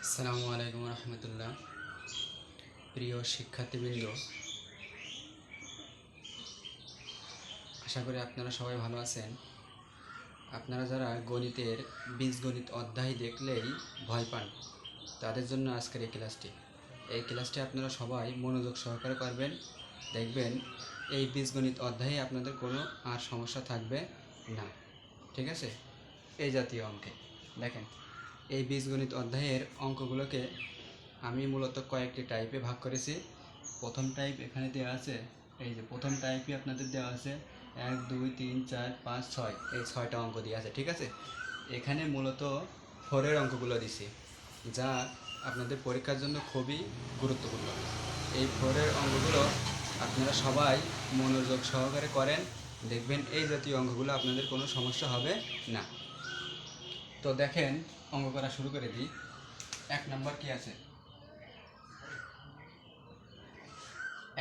আসসালামু আলাইকুম রহমতুল্লাহ। প্রিয় শিক্ষার্থীবৃন্দ, আশা করি আপনারা সবাই ভালো আছেন। আপনারা যারা গণিতের বীজগণিত অধ্যায় দেখলেই ভয় পান, তাদের জন্য আজকের এই ক্লাসটি আপনারা সবাই মনোযোগ সহকারে করবেন। দেখবেন এই বীজগণিত অধ্যায়ে আপনাদের কোনো আর সমস্যা থাকবে না। ঠিক আছে? এই জাতীয় অঙ্কে দেখেন, এই বীজগণিত অধ্যায়ের অঙ্কগুলোকে আমি মূলত কয়েকটি টাইপে ভাগ করেছি। প্রথম টাইপ এখানে দেওয়া আছে, এই যে প্রথম টাইপই আপনাদের দেওয়া আছে 1 2 3 4 5 6, এই 6টা অঙ্ক দিয়ে আছে। ঠিক আছে? এখানে মূলত 4-এর অঙ্কগুলো দিছি, যা আপনাদের পরীক্ষার জন্য খুবই গুরুত্বপূর্ণ। এই 4-এর অঙ্কগুলো আপনারা সবাই মনোযোগ সহকারে করেন, দেখবেন এই জাতীয় অঙ্কগুলো আপনাদের কোনো সমস্যা হবে না। তো দেখেন, অঙ্ক করা শুরু করে দিই। 1 নম্বর কি আছে?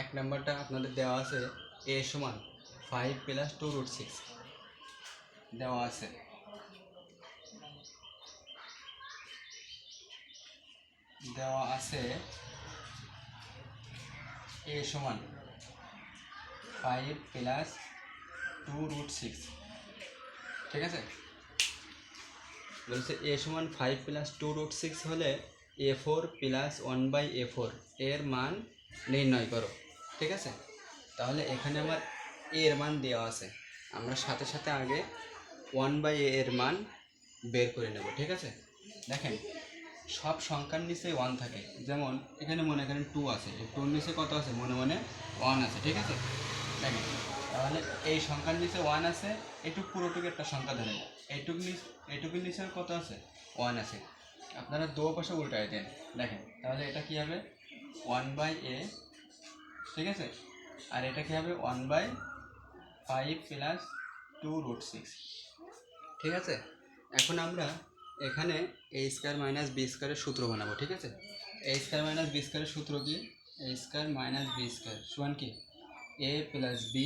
1 নম্বরটা আপনাদের দেওয়া আছে a সমান 5 + 2√6 দেওয়া আছে। a সমান 5 + 2√6। ঠিক আছে? বলছে a সমান 5 + 2√6 হলে a4 + 1/a4 এর মান নির্ণয় করো। ঠিক আছে? তাহলে এখানে আমার a এর মান দেওয়া আছে, আমরা সাথে সাথে আগে 1/a এর মান বের করে নেব। ঠিক আছে? দেখেন, সব সংখ্যার নিচে 1 থাকে। যেমন এখানে মনে করেন 2 আছে, এই 2-র নিচে কত আছে? মনে মনে 1 আছে। ঠিক আছে? দেখেন, তাহলে এই সংখ্যার নিচে 1 আছে, এইটুক পুরোটুকু একটা সংখ্যা ধরেন, এইটুকুর নিচে কত আছে? 1 আছে। আপনারা দো পাশে উল্টায় দেন, দেখেন তাহলে এটা কি হবে? 1/a। ঠিক আছে? আর এটা কি হবে? 1/5 + 2√6। ঠিক আছে? এখন আমরা এখানে a² - b² এর সূত্র বানাবো। ঠিক আছে? a² - b² এর সূত্র কি? a² - b² সমান কি? a + b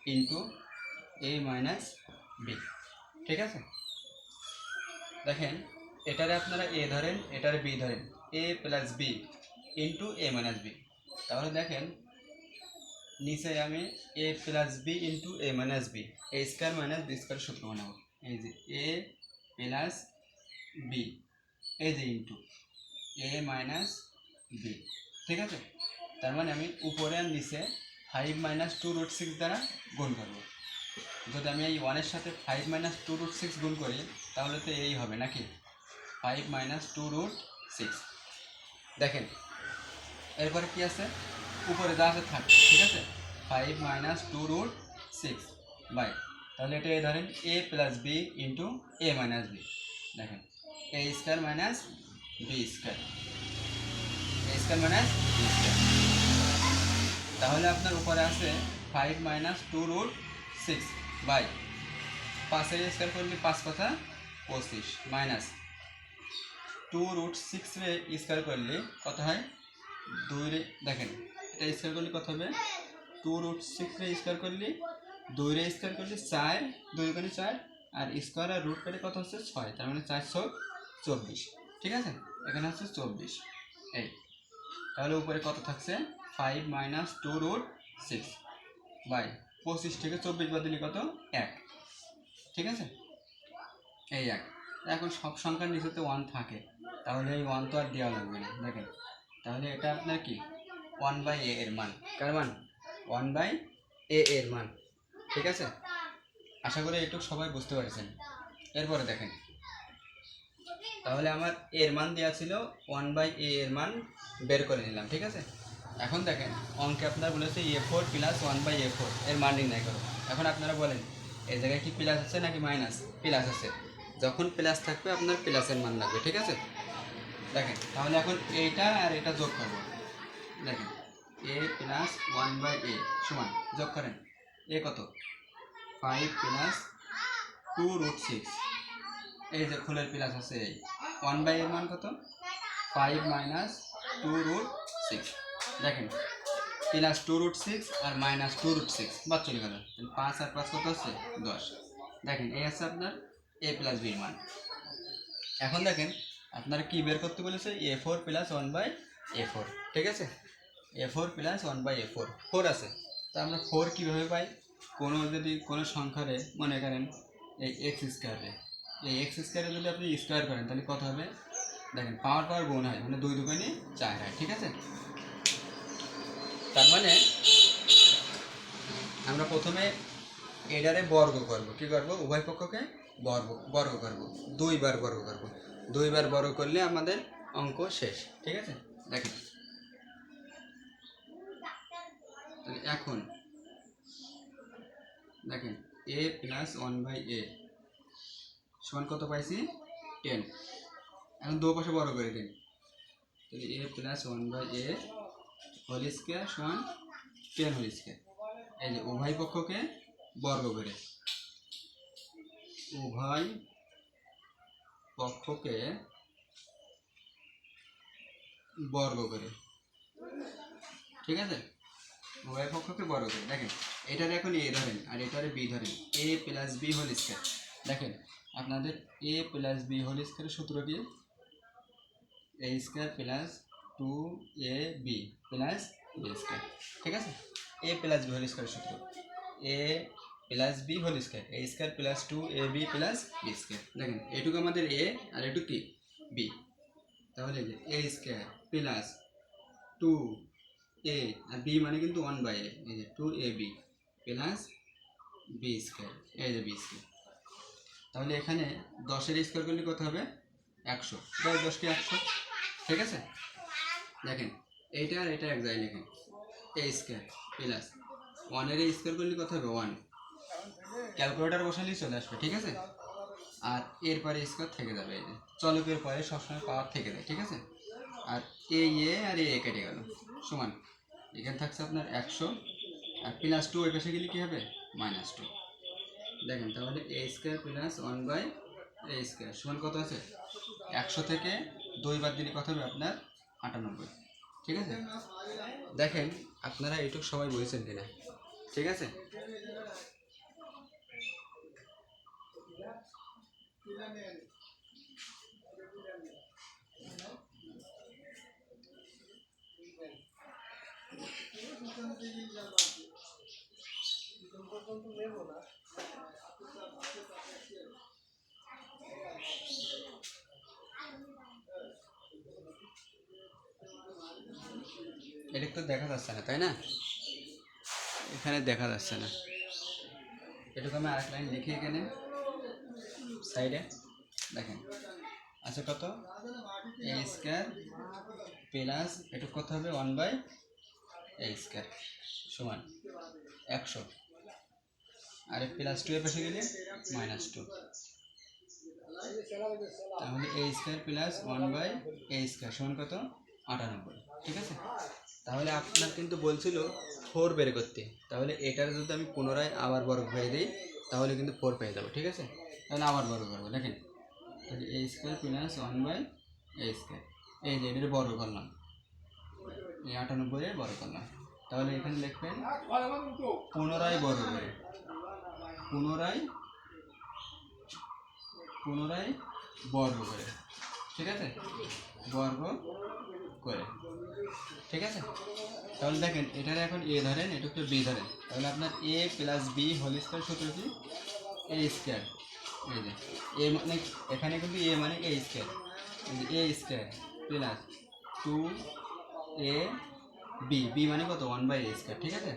* a - b। ঠিক আছে? দেখেন, এটারে আপনারা a ধরেন, এটারে b ধরেন, a + b * a - b। তাহলে দেখেন, নিচে আমি a + b * a - b, a² - b² সূত্র বানাবো। এই যে a + b, এই যে ইন্টু a - b। ঠিক আছে? তার মানে আমি উপরে আর নিচে 5 - 2√6 দ্বারা গুণ করব। যদি আমি এই 1-এর সাথে 5 - 2√6 গুণ করি, তাহলে তো এই হবে নাকি? 5 - 2√6। দেখেন, এরপরে কি আছে? উপরে যা আছে থাক। ঠিক আছে? 5 - 2√6 বাই, তাহলে এটা ধরেন a + b * a - b। দেখেন, a² - b², তাহলে আপনার উপরে আছে 5 - 2√6 বাই 5-এর স্কয়ার করলে 5 × 25 মাইনাস 2√6 রে স্কয়ার করলে কত হয়? 2 রে, দেখেন এটা স্কয়ার করলে কত হবে? 2√6 রে স্কয়ার করলে 2 রে স্কয়ার করলে 4, 2 × 4, আর স্কয়ার আর রুট কেটে কত হচ্ছে? 6। তার মানে 4 × 24। ঠিক আছে? এখানে হচ্ছে 24। এই, তাহলে উপরে কত থাকছে? 5 - 2√6 বাই 25 থেকে 24 বাদ দিলে কত? 1। ঠিক আছে? এই 1। এখন সব সংখ্যার নিচে তো 1 থাকে, তাহলে এই 1 তো আর দেওয়া লাগবে না। দেখেন, তাহলে এটা আপনার কি? 1/a এর মান। কার মান? 1/a এর মান। ঠিক আছে? আশা করি এইটুকু সবাই বুঝতে পারছেন। এরপরে দেখেন, তাহলে আমার এর মান দেওয়া ছিল, 1/a এর মান বের করে নিলাম। ঠিক আছে? এখন দেখেন, অঙ্কে আপনার বলেছে a4 + 1/a4 এর মান নির্ণয় করো। এখন আপনারা বলেন, এই জায়গায় কি প্লাস আছে নাকি মাইনাস? প্লাস আছে। যখন প্লাস থাকবে আপনার প্লাসের মান লাগবে। ঠিক আছে? দেখেন, তাহলে এখন এইটা আর এটা যোগ করব। দেখেন, a + 1/a সমান, যোগ করেন, a কত? 5 + 2√6। এই যে খুলের প্লাস আছে, এই 1/a এর মান কত? 5 - 2√6। দেখেন, প্লাস 2√6 আর মাইনাস 2√6 বাদ চলে গেল। 5 আর 5 কত হচ্ছে? 10। দেখেন, এই আছে আপনার a + b এর মান। এখন দেখেন, আপনারা কি বের করতে বলেছে A4 + 1/A4, ঠিক আছে? A4 + 1/A4 4 আছে, তা আমরা 4 কীভাবে পাই? যদি কোনো সংখ্যারে মনে করেন এই এক্স স্কোয়ারে, এই এক্স স্কোয়ারে যদি আপনি স্কোয়ার করেন তাহলে কত হবে? দেখেন পাওয়ার গুণ হয়, মানে 2 2 4 হয়, ঠিক আছে? তার মানে আমরা প্রথমে এটারে বর্গ করব। কি করব? উভয় পক্ষকে বর্গ করব, 2 বার বর্গ করব। 2 বার বর্গ করলে আমাদের অঙ্ক শেষ, ঠিক আছে? দেখেন এখন দেখেন A + 1/A সমান কত পাইছি? 10। এখন দু পাশে বর্গ করে দিন, তাহলে A + 1/A হোল স্কোয়ার সমান 10 হোল স্কোয়ার। এই যে উভয় পক্ষকে বর্গ করে, উভয় পক্ষকে বর্গ করে, ঠিক আছে? উভয় পক্ষকে বর্গ করে। দেখেন এটার এখন A ধরেন আর এটারে B ধরেন, A + B হোল স্কোয়ার। দেখেন আপনাদের A + B হোল স্কোয়ারের সূত্র কি? A² + 2AB + B², ঠিক আছে? A + B হোল স্কোয়ারের সূত্র A + B whole square, A² + 2AB + B²। দেখেন এটুকু আমাদের A আর এটুকু কি? B। তাহলে যে A² + 2A আর B মানে কিন্তু 1/A, এই যে 2AB + B², এই যে B²। তাহলে এখানে 10-এর স্কোয়ার করলে কত হবে? 100। 10 × 100, ঠিক আছে? দেখেন এইটা আর এটা এক জায়গায় লিখেন, A² + 1-এর স্কোয়ার করলে কত হবে? 1। ক্যালকুলেটার বসালেই চলে আসবে, ঠিক আছে? আর এরপরে স্কোয়ার থেকে যাবে, এই যে চলকের পরে সবসময় পাওয়ার থেকে যায়, ঠিক আছে? আর A আর A কেটে গেল, সমান এখানে থাকছে আপনার 100 আর +2 ওই পাশে গেলে কী হবে? -2। দেখেন তাহলে A² + 1/A² সমান কত আছে? 100 থেকে 2 বাদ দিলে কত হবে আপনার? 98, ঠিক আছে? দেখেন আপনারা এইটুকু সবাই বুঝেছেন কিনা, ঠিক আছে? এটা তো দেখা যাচ্ছে না, তাই না? এখানে দেখা যাচ্ছে না, এটুকু আমি আরেক লাইন লিখি এখানে সাইডে। দেখেন আচ্ছা কত? A² + এটুকু কত হবে? 1/A² সমান 100 আর +2 এর পাশে গেলে -2। তাহলে A² + 1/A² সমান কত? 98, ঠিক আছে? তাহলে আপনার কিন্তু বলছিল 4 বের করতে, তাহলে এটার যদি আমি পুনরায় আবার বর্গ করে দিই তাহলে কিন্তু 4 পেয়ে যাবো, ঠিক আছে? তাহলে আবার বর্গ করবো, দেখেন তাহলে A² + 1/A², এই যে এটার বর্গ করলাম, এই 98-এর বর্গ করলাম। তাহলে এখানে লিখবেন পুনরায় বর্গ করে, পুনরায় বর্গ করে, ঠিক আছে? বর্গ করে, ঠিক আছে? তাহলে দেখেন এটারে এখন A ধরেন, এটুকু B ধরেন, তাহলে আপনার A + B হোল স্কোয়ার সূত্র কি? A², এই যে A মানে এখানে কিন্তু A মানে A², এই যে A² + 2AB, B মানে কত? 1/A², ঠিক আছে?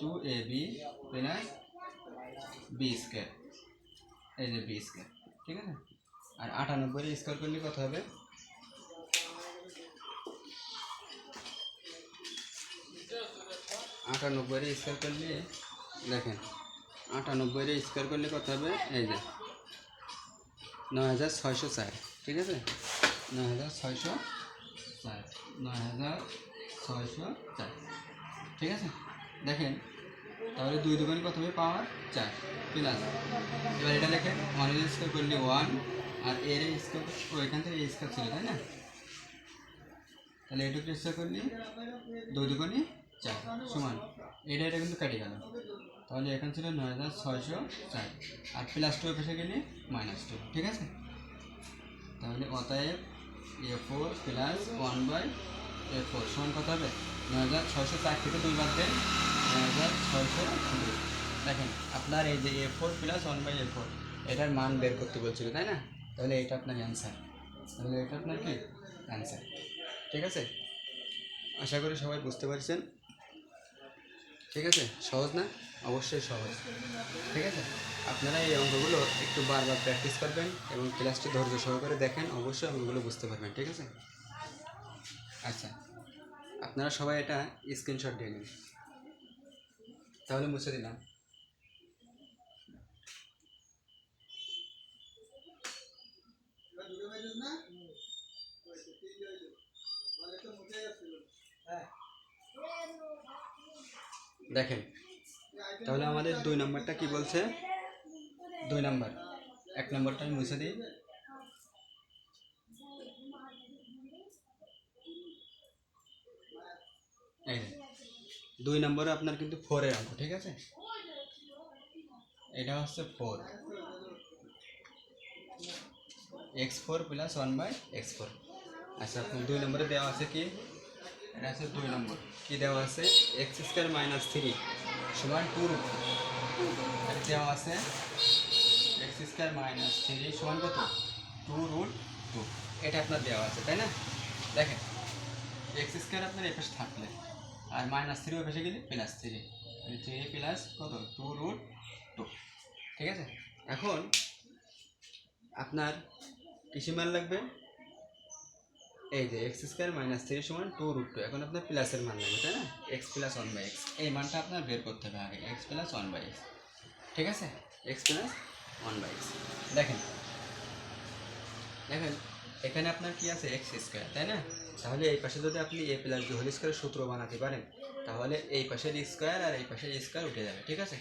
2AB + B², এই যে B², ঠিক আছে? আর 98-এর স্কোয়ার করলে কত হবে? 98-এর স্কোয়ার করলে দেখেন 98-এর স্কোয়ার করলে কত হবে? এই যে 9604, ঠিক আছে? 9604, 9604, ঠিক আছে? দেখেন তাহলে 2 2 কত হবে? পাওয়ার 4 প্লাস, এবার এটা লেখেন 1-এর স্কোয়ার করলে 1 আর এর স্কোয়ার, ওইখান থেকে A² ছিল, তাই না? তাহলে এটুকু স্কোয়ার করলে 2 2 4 সমান এটা কিন্তু কেটে গেল, তাহলে এখানে ছিল 9604 আর +2 এর পাশে গেলে -2, ঠিক আছে? তাহলে অতএব A4 প্লাস 1/A4 সমান কত হবে? 9604 থেকে 2 বাদ দেন 9602। দেখেন আপনার এই যে A4 প্লাস 1/A4 এটার মান বের করতে বলছিল, তাই না? তাহলে এটা আপনার অ্যান্সার, তাহলে এটা আপনার কি অ্যান্সার। ঠিক আছে, আশা করি সবাই বুঝতে পারছেন। ঠিক আছে, সহজ না? অবশ্যই সহজ। ঠিক আছে, আপনারা এই অঙ্কগুলো একটু বারবার প্র্যাকটিস করবেন এবং ক্লাসটি ধৈর্য সহকারে দেখেন, অবশ্যই অঙ্কগুলো বুঝতে পারবেন। ঠিক আছে, আচ্ছা আপনারা সবাই এটা স্ক্রিনশট দিয়ে নিন, তাহলে মুছে দিলাম। দেখেন তাহলে আমাদের 2 নম্বরটা কি বলছে? 2 নম্বর, 1 নম্বরটা আমি মুছে দিই। এই 2 নম্বরে আপনার কিন্তু 4 এর অঙ্ক। ঠিক আছে, এটা হচ্ছে 4 x4 প্লাস 1/x4। আচ্ছা আপনার 2 নম্বরে দেওয়া আছে কি? এটা আছে 2 নম্বর, কি দেওয়া আছে? x² - 3 সমান 2√2। আর দেওয়া আছে x² - 3 সমান কত? 2√2। এটা আপনার দেওয়া আছে, তাই না? দেখেন x² আপনার এই পাশে থাকলে আর -3 ওই পাশে গেলে +3, মানে 3 প্লাস কত? 2√2। ঠিক আছে, এখন আপনার কিসে মান লাগবে? এই যে x² - 3 সমান 2√2। এখন আপনার প্লাসের মান লাগবে, তাই না? x প্লাস 1/x, এই মানটা আপনার বের করতে হবে আগে, x প্লাস 1/x। ঠিক আছে, x প্লাস 1/x। দেখেন দেখেন এখানে আপনার কি আছে? x², তাই না? তাহলে এই পাশে যদি আপনি a প্লাস b হোল স্কয়ারের সূত্র বানাতে পারেন, তাহলে এই পাশের স্কয়ার আর এই পাশের স্কয়ার উঠে যাবে। ঠিক আছে,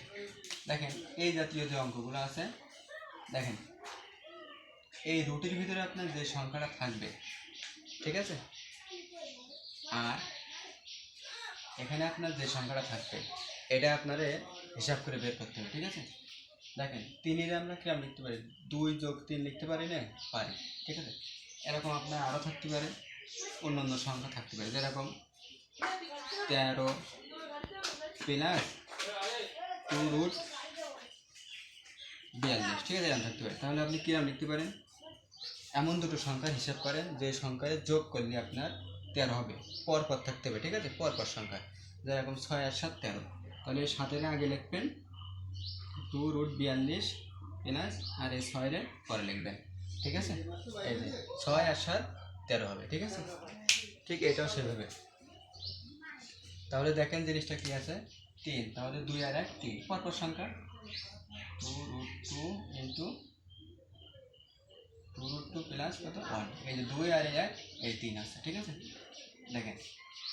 দেখেন এই জাতীয় যে অঙ্কগুলো আছে, দেখেন এই রুটের ভিতরে আপনার যে সংখ্যাটা থাকবে, ঠিক আছে, আর এখানে আপনার যে সংখ্যাটা থাকবে এটা আপনারে হিসাব করে বের করতে হবে। ঠিক আছে, দেখেন 3 আমরা কিরম লিখতে পারি? 2 যোগ 3 লিখতে পারি না? পারি। ঠিক আছে, এরকম আপনার আরও থাকতে পারে, অন্যান্য সংখ্যা থাকতে পারে, যেরকম 13 প্লাস 2√42। ঠিক আছে, এরকম থাকতে পারে। তাহলে আপনি কিরম লিখতে পারেন? এমন দুটো সংখ্যার হিসাব করেন যে সংখ্যায় যোগ করলে আপনার 13 হবে, পরপর থাকতে হবে। ঠিক আছে, পরপর সংখ্যা, যেরকম 6 আর 7 13। তাহলে এই 7-এর আগে লিখবেন 2√42 প্লাস আর এই 6-এর পরে লিখবেন। ঠিক আছে, এই যে 6 আর 7 13 হবে। ঠিক আছে, ঠিক এটাও সেভাবে। তাহলে দেখেন জিনিসটা কি আছে? 3, তাহলে 2 আর 1 3, পরপর সংখ্যা 2√2 ইন্টু 2√2 প্লাস কত 1, এই যে 2 আর 1 এই 3 আছে। ঠিক আছে, দেখেন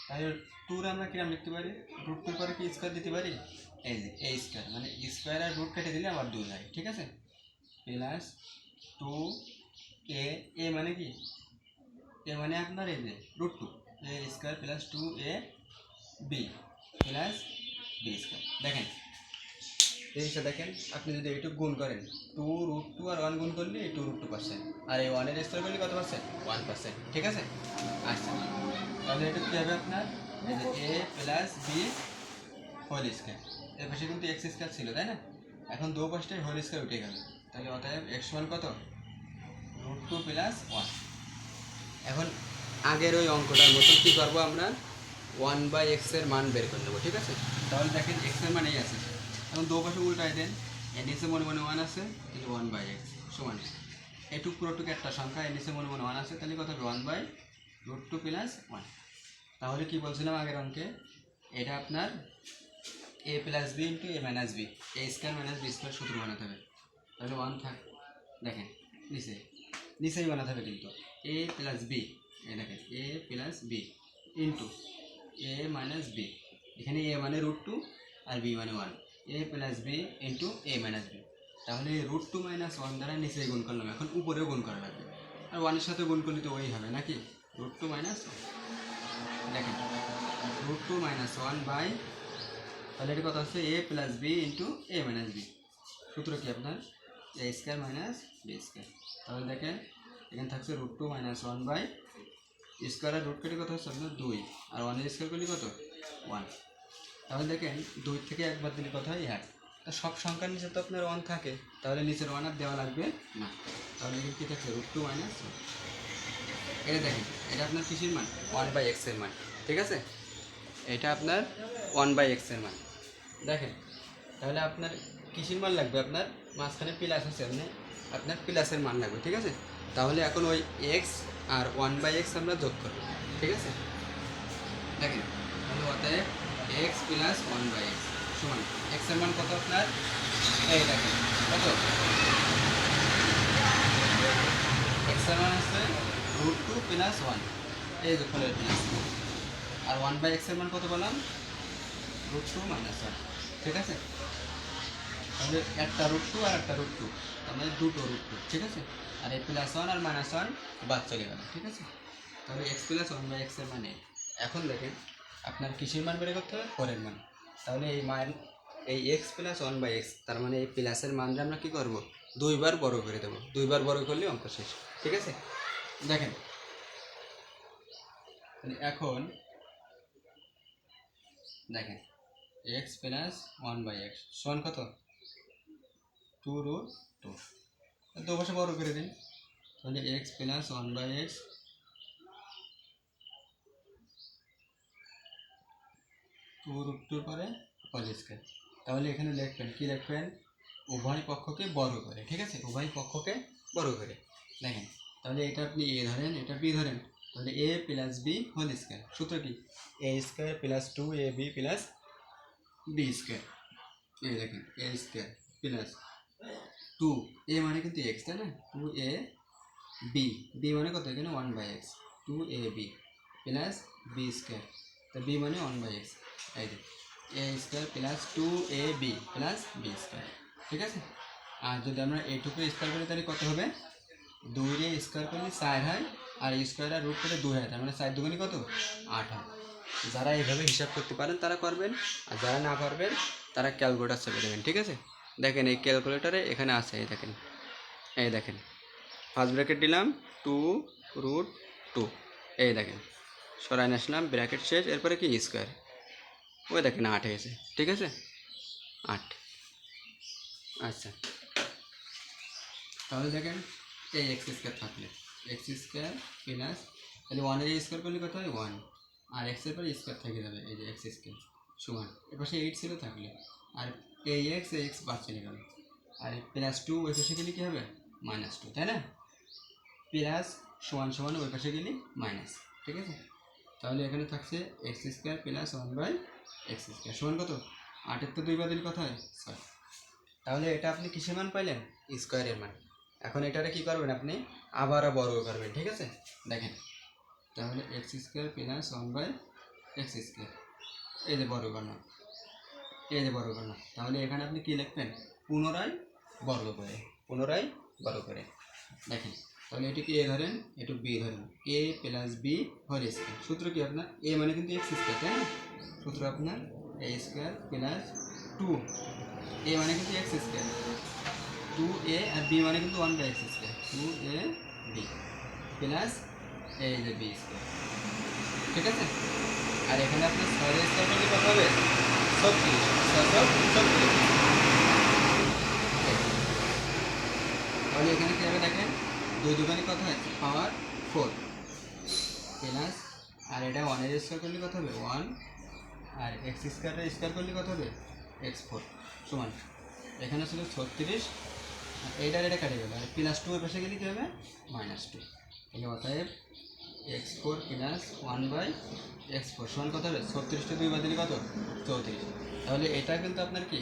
তাহলে 2 আমরা কিরম লিখতে পারি? √2 পরে কি স্কয়ার দিতে পারি? এই যে a স্কয়ার, মানে স্কয়ার আর রুট কেটে দিলে আবার 2 হয়। ঠিক আছে, প্লাস 2a, a মানে কি? a মানে আপনার এই যে √2, a square plus 2ab plus b square. দেখেন জিনিসটা দেখেন, আপনি যদি এইটুকু গুণ করেন 2√2 আর 1 গুণ করলে এই 2√2%, আর এই 1-এর স্কয়ার করলে কত পার্সেন্ট? 1%। ঠিক আছে, আচ্ছা তাহলে এটা কী হবে আপনার? এই যে a plus b whole square, এর পাশে কিন্তু x² ছিল, তাই না? এখন দু পাশটাই হোল স্কয়ার উঠে গেল, তাহলে অতএব x সমান কত? √2 প্লাস 1। এখন আগের ওই অঙ্কটার মতন কী করবো আমরা? 1/x এর মান বের করে নেবো। ঠিক আছে, তাহলে দেখেন x এর মান এই আছে, এখন দু পাশে উল্টাই দেন, এর নিচে মনে মনে 1 আছে, তাহলে 1/x সমান এটুক পুরোটুকু একটা সংখ্যা, এর নিচে মনে মনে 1 আছে, তাহলে কত হবে? 1/√2 প্লাস 1। তাহলে কি বলছিলাম আগের অঙ্কে? এটা আপনার a plus B into a minus B, a square minus B square সূত্র বানাতে হবে। তাহলে 1 থাক, দেখেন নিচেই বানাতে হবে কিন্তু a প্লাস বি, এই দেখেন a plus B into a minus B, এখানে a মানে √2 আর b মানে 1, a plus B into a minus B. তাহলে √2 মাইনাস 1 দ্বারা নিচে গুণ করলাম, এখন উপরেও গুণ করা লাগবে, আর 1-এর সাথে গুণ করলে তো ওই হবে নাকি? √2 মাইনাস 1, দেখেন √2 মাইনাস 1 বাই, তাহলে এটা কত হচ্ছে? a plus B into a minus B, সূত্র কি আপনার? a square minus B square. তাহলে দেখেন এখানে থাকছে √2 - 1 বাই স্কোয়ারের রুট কেটে কত হচ্ছে আপনার 2, আর 1 স্কোয়ার করলে কত 1। তাহলে দেখেন 2 থেকে একবার দিলে কত হয় 1। তা সব সংখ্যার নিচে তো আপনার 1 থাকে, তাহলে নিচের 1 আর দেওয়া লাগবে না। তাহলে এখানে কী থাকছে √2 - 1। এটা দেখেন, এটা আপনার কিসের মান 1/x এর মান, ঠিক আছে। এটা আপনার 1/x এর মান। দেখেন তাহলে আপনার কিসের মান লাগবে, আপনার মাঝখানে প্লাস আছে, আপনার প্লাসের মান লাগবে, ঠিক আছে। তাহলে এখন ওই এক্স আর 1/x আমরা যোগ করব, ঠিক আছে। দেখেন তাহলে অতএব x প্লাস 1/x সমান x এর মান কত আপনার, এই দেখেন কত x এর মান আছে √2 প্লাস 1, এই যে ফলের প্লাস। আর 1/x এর মান কত বললাম √2 - 1, ঠিক আছে। তাহলে একটা √2 আর একটা √2, তাহলে দুটো √2, ঠিক আছে। আর এই +1 আর -1 বাদ চলে গেল, ঠিক আছে। তাহলে x প্লাস 1/x এর মানে এখন দেখেন আপনার কিসের মান বের করতে হবে, পরের মান। তাহলে এই মান এই x প্লাস 1/x, তার মানে এই প্লাসের মানটা আমরা কী করবো, 2 বার বড় করে দেবো। 2 বার বড় করলে অঙ্ক শেষ, ঠিক আছে। দেখেন এখন দেখেন x প্লাস 1/x সমান কত 2√2, দু পাশে বড় করে দিন। তাহলে x প্লাস 1/x 2√2 পরে হোল স্কয়ার। তাহলে এখানে লিখবেন, কি লিখবেন, উভয় পক্ষকে বর্গ করে, ঠিক আছে, উভয় পক্ষকে বর্গ করে। দেখেন তাহলে এটা আপনি a ধরেন, এটা b ধরেন, তাহলে a plus b whole square. সূত্র কি a square plus 2ab plus b square. এই দেখেন a স্কয়ার প্লাস 2, a মানে কিন্তু x, তাই না, 2ab, b মানে কত এখানে 1/x, 2ab plus b square, তো b মানে 1/x, এই যে a square plus 2ab plus b square, ঠিক আছে। আর যদি আমরা এইটুকু স্কয়ার করি তাহলে কত হবে, 2 স্কয়ার করলে 4 হয়, আর স্কয়ার আর রুট করে 2 হয়, তার মানে 4 দুগুণে কত 8 হয়। যারা এইভাবে হিসাব করতে পারেন তারা করবেন, আর যারা না পারবেন তারা ক্যালকুলেটার চেপে দেবেন, ঠিক আছে। দেখেন এই ক্যালকুলেটারে এখানে আছে, এই দেখেন ফার্স্ট ব্র্যাকেট দিলাম 2√2, এই দেখেন সরাই আসলাম, ব্র্যাকেট শেষ, এরপরে কি স্কোয়ার, ওই দেখেন 8 হয়েছে, ঠিক আছে 8। আচ্ছা তাহলে দেখেন এই x স্কোয়ার থাকলে x স্কোয়ার প্লাস, তাহলে 1 এর স্কোয়ার করলে কত হয় 1, আর x এর পরে স্কোয়ার থেকে যাবে, এই যে x স্কোয়ার সমান এপাশে 8 ছিল থাকলে, আর এই x বাদ চলে গেল, আর প্লাস 2 ওই পাশে গেলে কী হবে -2, তাই না। প্লাস সমান সমান ওই পাশে গেলে মাইনাস, ঠিক আছে। তাহলে এখানে থাকছে x square plus 1/x square সমান কত 8-এর তো 2 বার দিলে কত হয় 6। তাহলে এটা আপনি কিসের মান পাইলেন, স্কোয়ারের মান। এখন এটারে কী করবেন, আপনি আবারও বর্গ করবেন, ঠিক আছে। দেখেন তাহলে x square plus 1/x square, এই যে বর্গ করলাম, এই যে বর্গ করলাম। তাহলে এখানে আপনি কী লিখবেন, পুনরায় বর্গ করে, পুনরায় বর্গ করে। দেখেন তাহলে এটি কি a ধরেন, এটু b ধরেন, a plus b whole square. সূত্র কি আপনার, a মানে কিন্তু x স্কয়ার, তাই না। সূত্র আপনার a স্কয়ার প্লাস 2, a মানে কিন্তু x স্কয়ার, 2a, আর b মানে কিন্তু 1/x স্কয়ার, 2ab প্লাস এই যে b স্কয়ার, ঠিক আছে। আর এখানে আপনার 6 স্কয়ার করলে কত হবে 36, 636। তাহলে এখানে কী হবে দেখেন, 2 দুগুণে কত হয় পাওয়ার 4 প্লাস, আর এটা 1 এর স্কোয়ার করলে কত হবে 1, আর x স্কোয়ারের স্কোয়ার করলে কত হবে x4 সমান, এখানে ছিল 36, আর এইটার এটা কাটে গেল, আর +2 এর পাশে গেলে কী হবে -2। তাহলে অতএব x4 প্লাস 1/x4 সমান কত হবে 36টা 2 বাদ দিলে কত 34। তাহলে এটা কিন্তু আপনার কি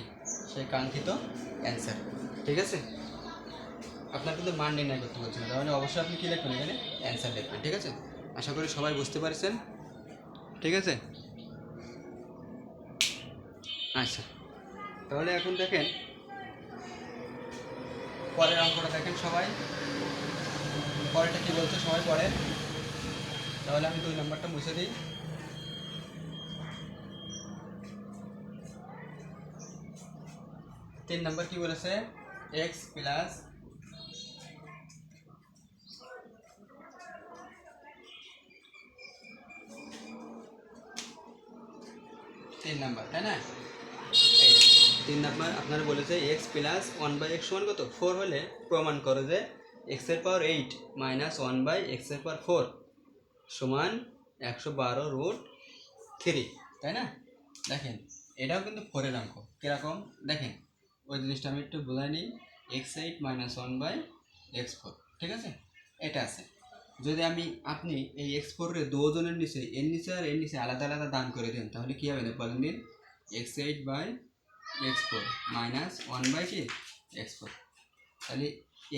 সেই কাঙ্ক্ষিত অ্যান্সার, ঠিক আছে। আপনার কিন্তু মান নির্ণয় করতে বলছেন, তাহলে অবশ্যই আপনি কী লিখবেন, এখানে অ্যান্সার লিখবেন, ঠিক আছে। আশা করি সবাই বুঝতে পারছেন, ঠিক আছে। আচ্ছা তাহলে এখন দেখেন পরের অঙ্কটা দেখেন সবাই, পরেরটা কী বলছে সবাই পড়েন। তাহলে আমি 2 নম্বরটা মুছে দিই। 3 নম্বর কি বলেছে, x প্লাস 3 নাম্বার, তাই না? এই 3 নাম্বার আপনারা বলেছে x প্লাস 1/x সমান কত 4 হলে প্রমাণ করো যে x এর পাওয়ার 8 মাইনাস 1/x এর পাওয়ার 4 সমান 112√3, তাই না? দেখেন এটাও কিন্তু 4 এর অঙ্ক। কিরকম দেখেন, ওই জিনিসটা আমি একটু বোঝাই নিই। x8 মাইনাস 1/x4, ঠিক আছে? এটা আছে। যদি আপনি এই x4 এর দুজনের নিচে এর নিচে আর এর নিচে আলাদা আলাদা দান করে দেন, তাহলে কি হবে বলেন দিন? x8/x4 minus 1/x4। তাহলে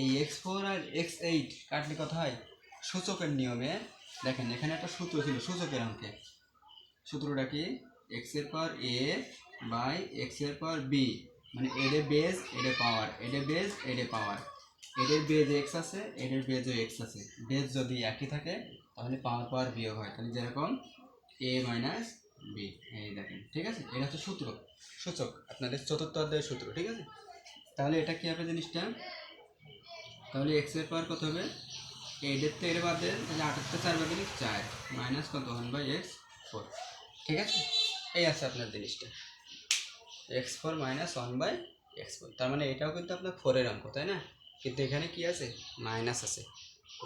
এই x4 আর x8 কাটলে কত হয়? সূচকের নিয়মে দেখেন এখানে একটা সূত্র ছিল সূচকের অঙ্কে। সূত্রটা কি? x এর পাওয়ার a বাই x এর পাওয়ার b, মানে এর বেজ এর পাওয়ার, এর বেজ এর পাওয়ার, এর বেজ x আছে, এর বেজও x আছে। বেজ যদি একই থাকে তাহলে পাওয়ার পাওয়ার বিয়োগ হয়। তাহলে যেরকম a মাইনাস b, এই দেখেন, ঠিক আছে? এটা হচ্ছে সূত্র, সূচক, আপনাদের চতুর্থ অধ্যায়ের সূত্র, ঠিক আছে? তাহলে এটা কি হবে জিনিসটা? তাহলে x এর পাওয়ার কত হবে? এদের তো এর বাদ দেন, তাহলে 8 4 বাদ দিলে 4 মাইনাস কত 1/x4, ঠিক আছে? এই আছে আপনার জিনিসটা x4 মাইনাস 1/x4। তার মানে এটাও কিন্তু আপনার 4 এর অঙ্ক, তাই না? কিন্তু এখানে কি আছে? মাইনাস আছে।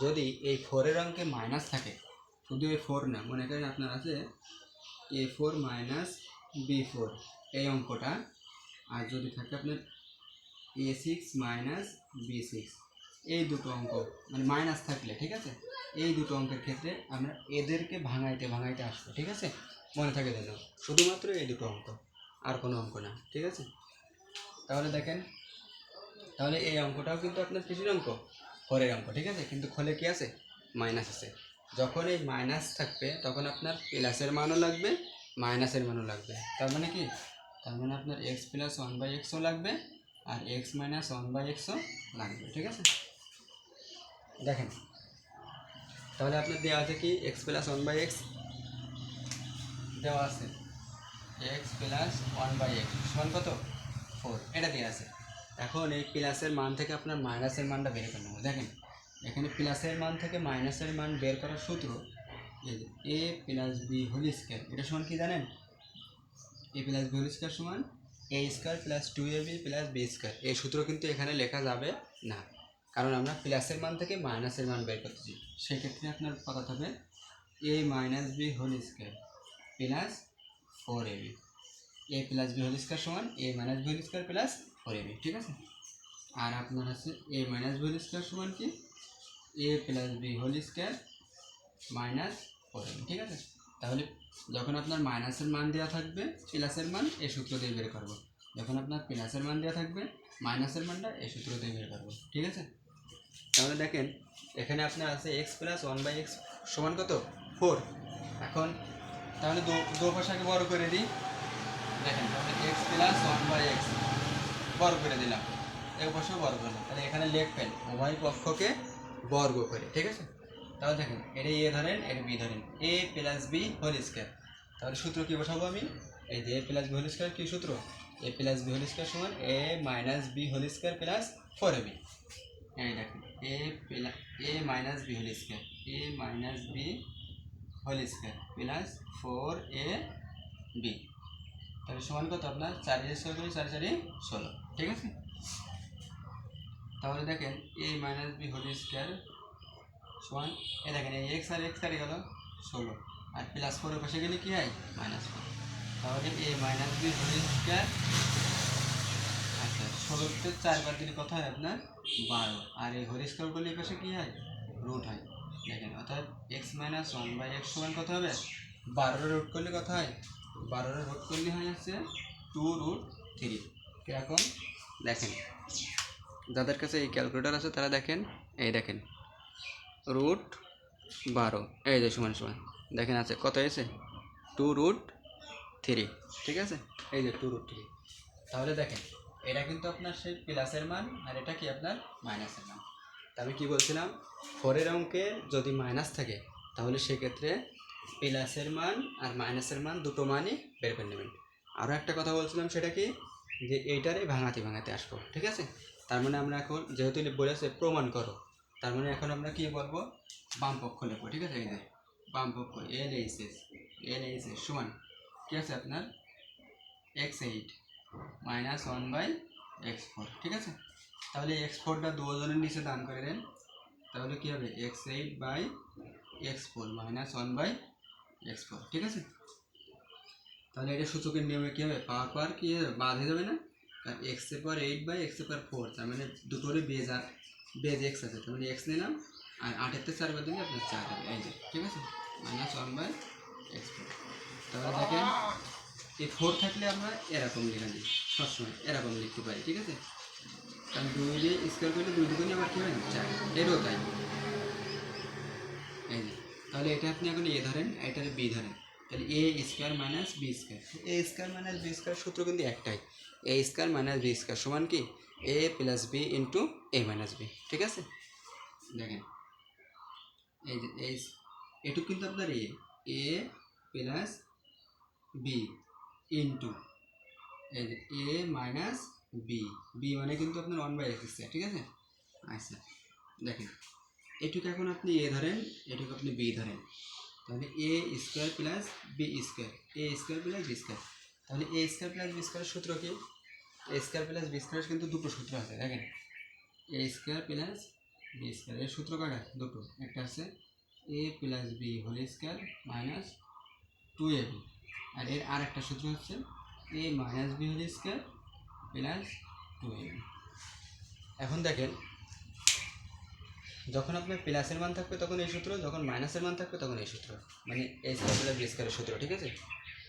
যদি এই 4 এর অঙ্কে মাইনাস থাকে, শুধু এই 4 না, মনে করেন আপনার আছে a4 মাইনাস b4 এই অঙ্কটা, আর যদি থাকে আপনার a6 মাইনাস b6, এই দুটো অঙ্ক মানে মাইনাস থাকলে, ঠিক আছে? এই দুটো অঙ্কের ক্ষেত্রে আমরা এদেরকে ভাঙাইতে ভাঙাইতে আসবো, ঠিক আছে? মনে থাকে যেন শুধুমাত্র এই দুটো অঙ্ক, আর কোনো অঙ্ক না, ঠিক আছে? তাহলে দেখেন, তাহলে এই অঙ্কটাও কিন্তু আপনার কিসের অঙ্ক? 4 এর অঙ্ক, ঠিক আছে? কিন্তু খোলে কি আছে? মাইনাস আছে। যখন এই মাইনাস থাকবে তখন আপনার প্লাসের মানও লাগবে, মাইনাসের মানও লাগবে। তার মানে কি? তার মানে আপনার x প্লাস 1/xও লাগবে আর x মাইনাস 1/xও লাগবে, ঠিক আছে? দেখেন তাহলে আপনার দেওয়া আছে কি? x প্লাস 1/x দেওয়া আছে, x প্লাস 1/x সমান কত? 4, এটা দেওয়া আছে। এখন এই প্লাসের মান থেকে আপনার মাইনাসের মানটা বের করে নেবো। দেখেন এখানে প্লাসের মান থেকে মাইনাসের মান বের করার সূত্র এই যে a plus B whole square, এটা সমান কি জানেন? a plus B whole square সমান a square plus 2ab plus B square. এই সূত্র কিন্তু এখানে লেখা যাবে না, কারণ আমরা প্লাসের মান থেকে মাইনাসের মান বের করতেছি। সেক্ষেত্রে আপনার কথা হবে a minus B whole square plus 4ab, a plus B whole square সমান a minus B whole square plus 4ab, ঠিক আছে? আর আপনার আছে a minus B whole square সমান কি? a plus B whole square minus 4ab, ঠিক আছে? তাহলে যখন আপনার মাইনাসের মান দেওয়া থাকবে প্লাসের মান এই সূত্র দিয়ে বের করবো, যখন আপনার প্লাসের মান দেওয়া থাকবে মাইনাসের মানটা এই সূত্র দিয়ে বের করবো, ঠিক আছে? তাহলে দেখেন এখানে আপনার আছে x প্লাস 1/x সমান কত? 4। এখন তাহলে দু পাশাকে বড় করে দিই। দেখেন তাহলে x প্লাস 1/x বর্গ করে দিলাম, এই পাশেও বর্গ করলাম। তাহলে এখানে লিখবেন উভয় পক্ষকে বর্গ করে, ঠিক আছে? তাহলে দেখেন এটা এ ধরেন, এটা বি ধরেন, a plus B whole square. তাহলে সূত্র কী বসাবো আমি? এই যে a plus B whole square কী সূত্র? a plus B whole square সমান a minus B whole square plus 4ab। এই দেখেন a minus B whole square, a minus B whole square plus 4ab, তাহলে সমান কত আপনার 4 স্কোয়ার করি 4 4 16, ঠিক আছে? তাহলে দেখেন a minus B whole square সমান, এ দেখেন এই এক্স আর এক্স কাটে গেল 16, আর প্লাস 4 পাশে গেলে কি হয়? -4। তাহলে a minus B whole square, আচ্ছা 16তে 4 বার দিলে কত হয় আপনার? 12, আর এই হোল স্কোয়ার করলে এই পাশে কী হয়? রুট হয়। দেখেন অর্থাৎ x মাইনাস 1/x সমান কত হবে? 12 রুট করলে কত হয়? 12 রুট করলে হয় হচ্ছে 2√3। কীরকম দেখেন, যাদের কাছে এই ক্যালকুলেটর আছে তারা দেখেন, এই দেখেন √12, এই যে সমান সমান দেখেন আছে কত এসে? 2√3, ঠিক আছে? এই যে 2√3। তাহলে দেখেন এটা কিন্তু আপনার সেই প্লাসের মান, আর এটা কি আপনার মাইনাসের মান। তা আমি কী বলছিলাম? 4 এর অঙ্কে যদি মাইনাস থাকে তাহলে সেক্ষেত্রে প্লাসের মান আর মাইনাসের মান দুটো মানই বের করে নেবেন। আরও একটা কথা বলছিলাম, সেটা কি? যে এইটারে ভাঙাতে ভাঙাতে আসবো, ঠিক আছে? তার মানে আমরা এখন যেহেতু বলেছে প্রমাণ করো, তার মানে এখন আমরা কী বলবো? বাম পক্ষ লিখবো, ঠিক আছে? এই যে বাম পক্ষ LHS সমান কী আছে আপনার x8 মাইনাস 1/x4, ঠিক আছে। তাহলে x4টা দুজনের নিচে দান করে দেন, তাহলে কী হবে x8/x4 মাইনাস 1/x4, ঠিক আছে। তাহলে এটা সূচকের নিয়মে কী হবে, পাওয়ার কী হবে, বাদ হয়ে যাবে না, কারণ x8/8/x4, তার মানে দুটোরই বেজ x আছে, তার মানে x নিলাম, আর 8-তে 4 বাদ দিলে আপনার 4 হবে, এই যে, ঠিক আছে, মাইনাস 1/x4। তাহলে দেখেন এই 4 থাকলে আমরা এরকম লিখে দিই, সবসময় এরকম লিখতে পারি, ঠিক আছে, কারণ 2 দিয়ে স্কোয়ার করলে 2 দুগুণে আবার কী হয় 4, এটাও তাই, এই যে। তাহলে এটা আপনি এখন এ ধরেন, এটার বি ধরেন, তাহলে A square minus B square, A square minus B square সূত্র কিন্তু একটাই, এ স্কোয়ার মাইনাস বি স্কোয়ার সমান কি A plus B into A minus B, ঠিক আছে। দেখেন এই যে এটুকু কিন্তু আপনার এ প্লাস বি ইন্টু এই যে এ মাইনাস বি মানে কিন্তু আপনার 1/x স্কোয়ার, ঠিক আছে। আচ্ছা দেখেন এটুকু এখন আপনি এ ধরেন, এটুকু আপনি বি ধরেন, তাহলে A square plus B square, A square plus B square, তাহলে এ স্কোয়ার প্লাস বি স্কোয়ারের সূত্র কি, এ স্কোয়ার প্লাস বি স্কোয়ারের কিন্তু দুটো সূত্র আছে, দেখেন A square plus B square এর সূত্র কয়টা, দুটো, একটা আছে A plus B whole square minus 2ab, আর এর আর একটা সূত্র হচ্ছে A minus B whole square plus 2ab। এখন দেখেন যখন আপনার প্লাসের মান থাকবে তখন এই সূত্র, যখন মাইনাসের মান থাকবে তখন এই সূত্র, মানে এ স্কোয়ার প্লাস বি স্কোয়ারের সূত্র, ঠিক আছে।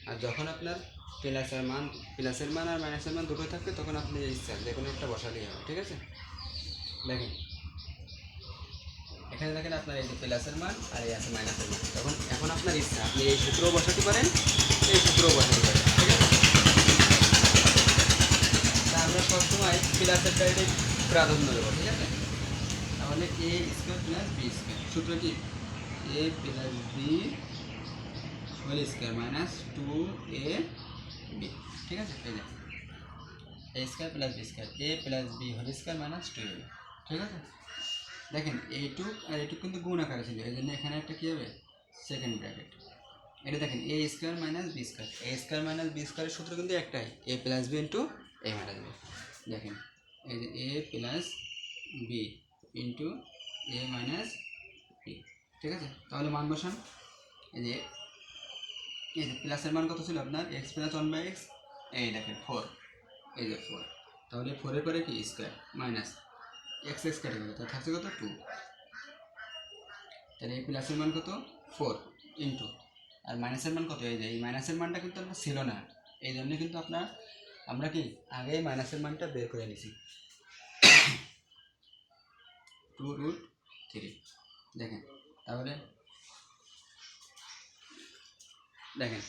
আর যখন আপনার প্লাসের মান আর মাইনাসের মান দুটো থাকবে তখন আপনি এই স্কোয়ার যে কোনো একটা বসালেই হবে, ঠিক আছে। দেখেন এখানে দেখেন আপনার এই যে প্লাসের মান আর এই আছে মাইনাসের মান, তখন এখন আপনার ইচ্ছা আপনি এই সূত্রও বসাতে পারেন, এই সূত্রও বসাতে পারেন, ঠিক আছে। তা আমরা সবসময় প্লাসের সাইডে প্রাধান্য দেবো, ঠিক আছে। তাহলে A square plus B square সূত্র কি A plus B whole square minus 2ab, ঠিক আছে। এই যে A square plus B square A plus B whole square minus 2ab, ঠিক আছে। দেখেন এইটুক আর এইটুক কিন্তু গুণ আকারে ছিল, এই জন্য এখানে একটা কী হবে সেকেন্ড ব্র্যাকেট, এটা দেখেন A square minus B square, A square minus B স্কোয়ারের সূত্র কিন্তু একটাই, A plus B into A minus B. দেখেন এই যে A plus B into A minus B, ঠিক আছে। তাহলে মান বসান, এই যে প্লাসের মান কত ছিল আপনার এক্স প্লাস 1/x, এই দেখেন 4, এই যে 4, তাহলে 4-এর পরে কি স্কোয়ার মাইনাস এক্স এক্স কেটে গেল, তার থাকছে কত 2, তাহলে এই প্লাসের মান কত 4 ইন্টু আর মাইনাসের মান কত, এই যে এই মাইনাসের মানটা কিন্তু আপনার ছিল না, এই জন্য কিন্তু আমরা কি আগে মাইনাসের মানটা বের করে নিছি 2√3। দেখেন তাহলে দেখেন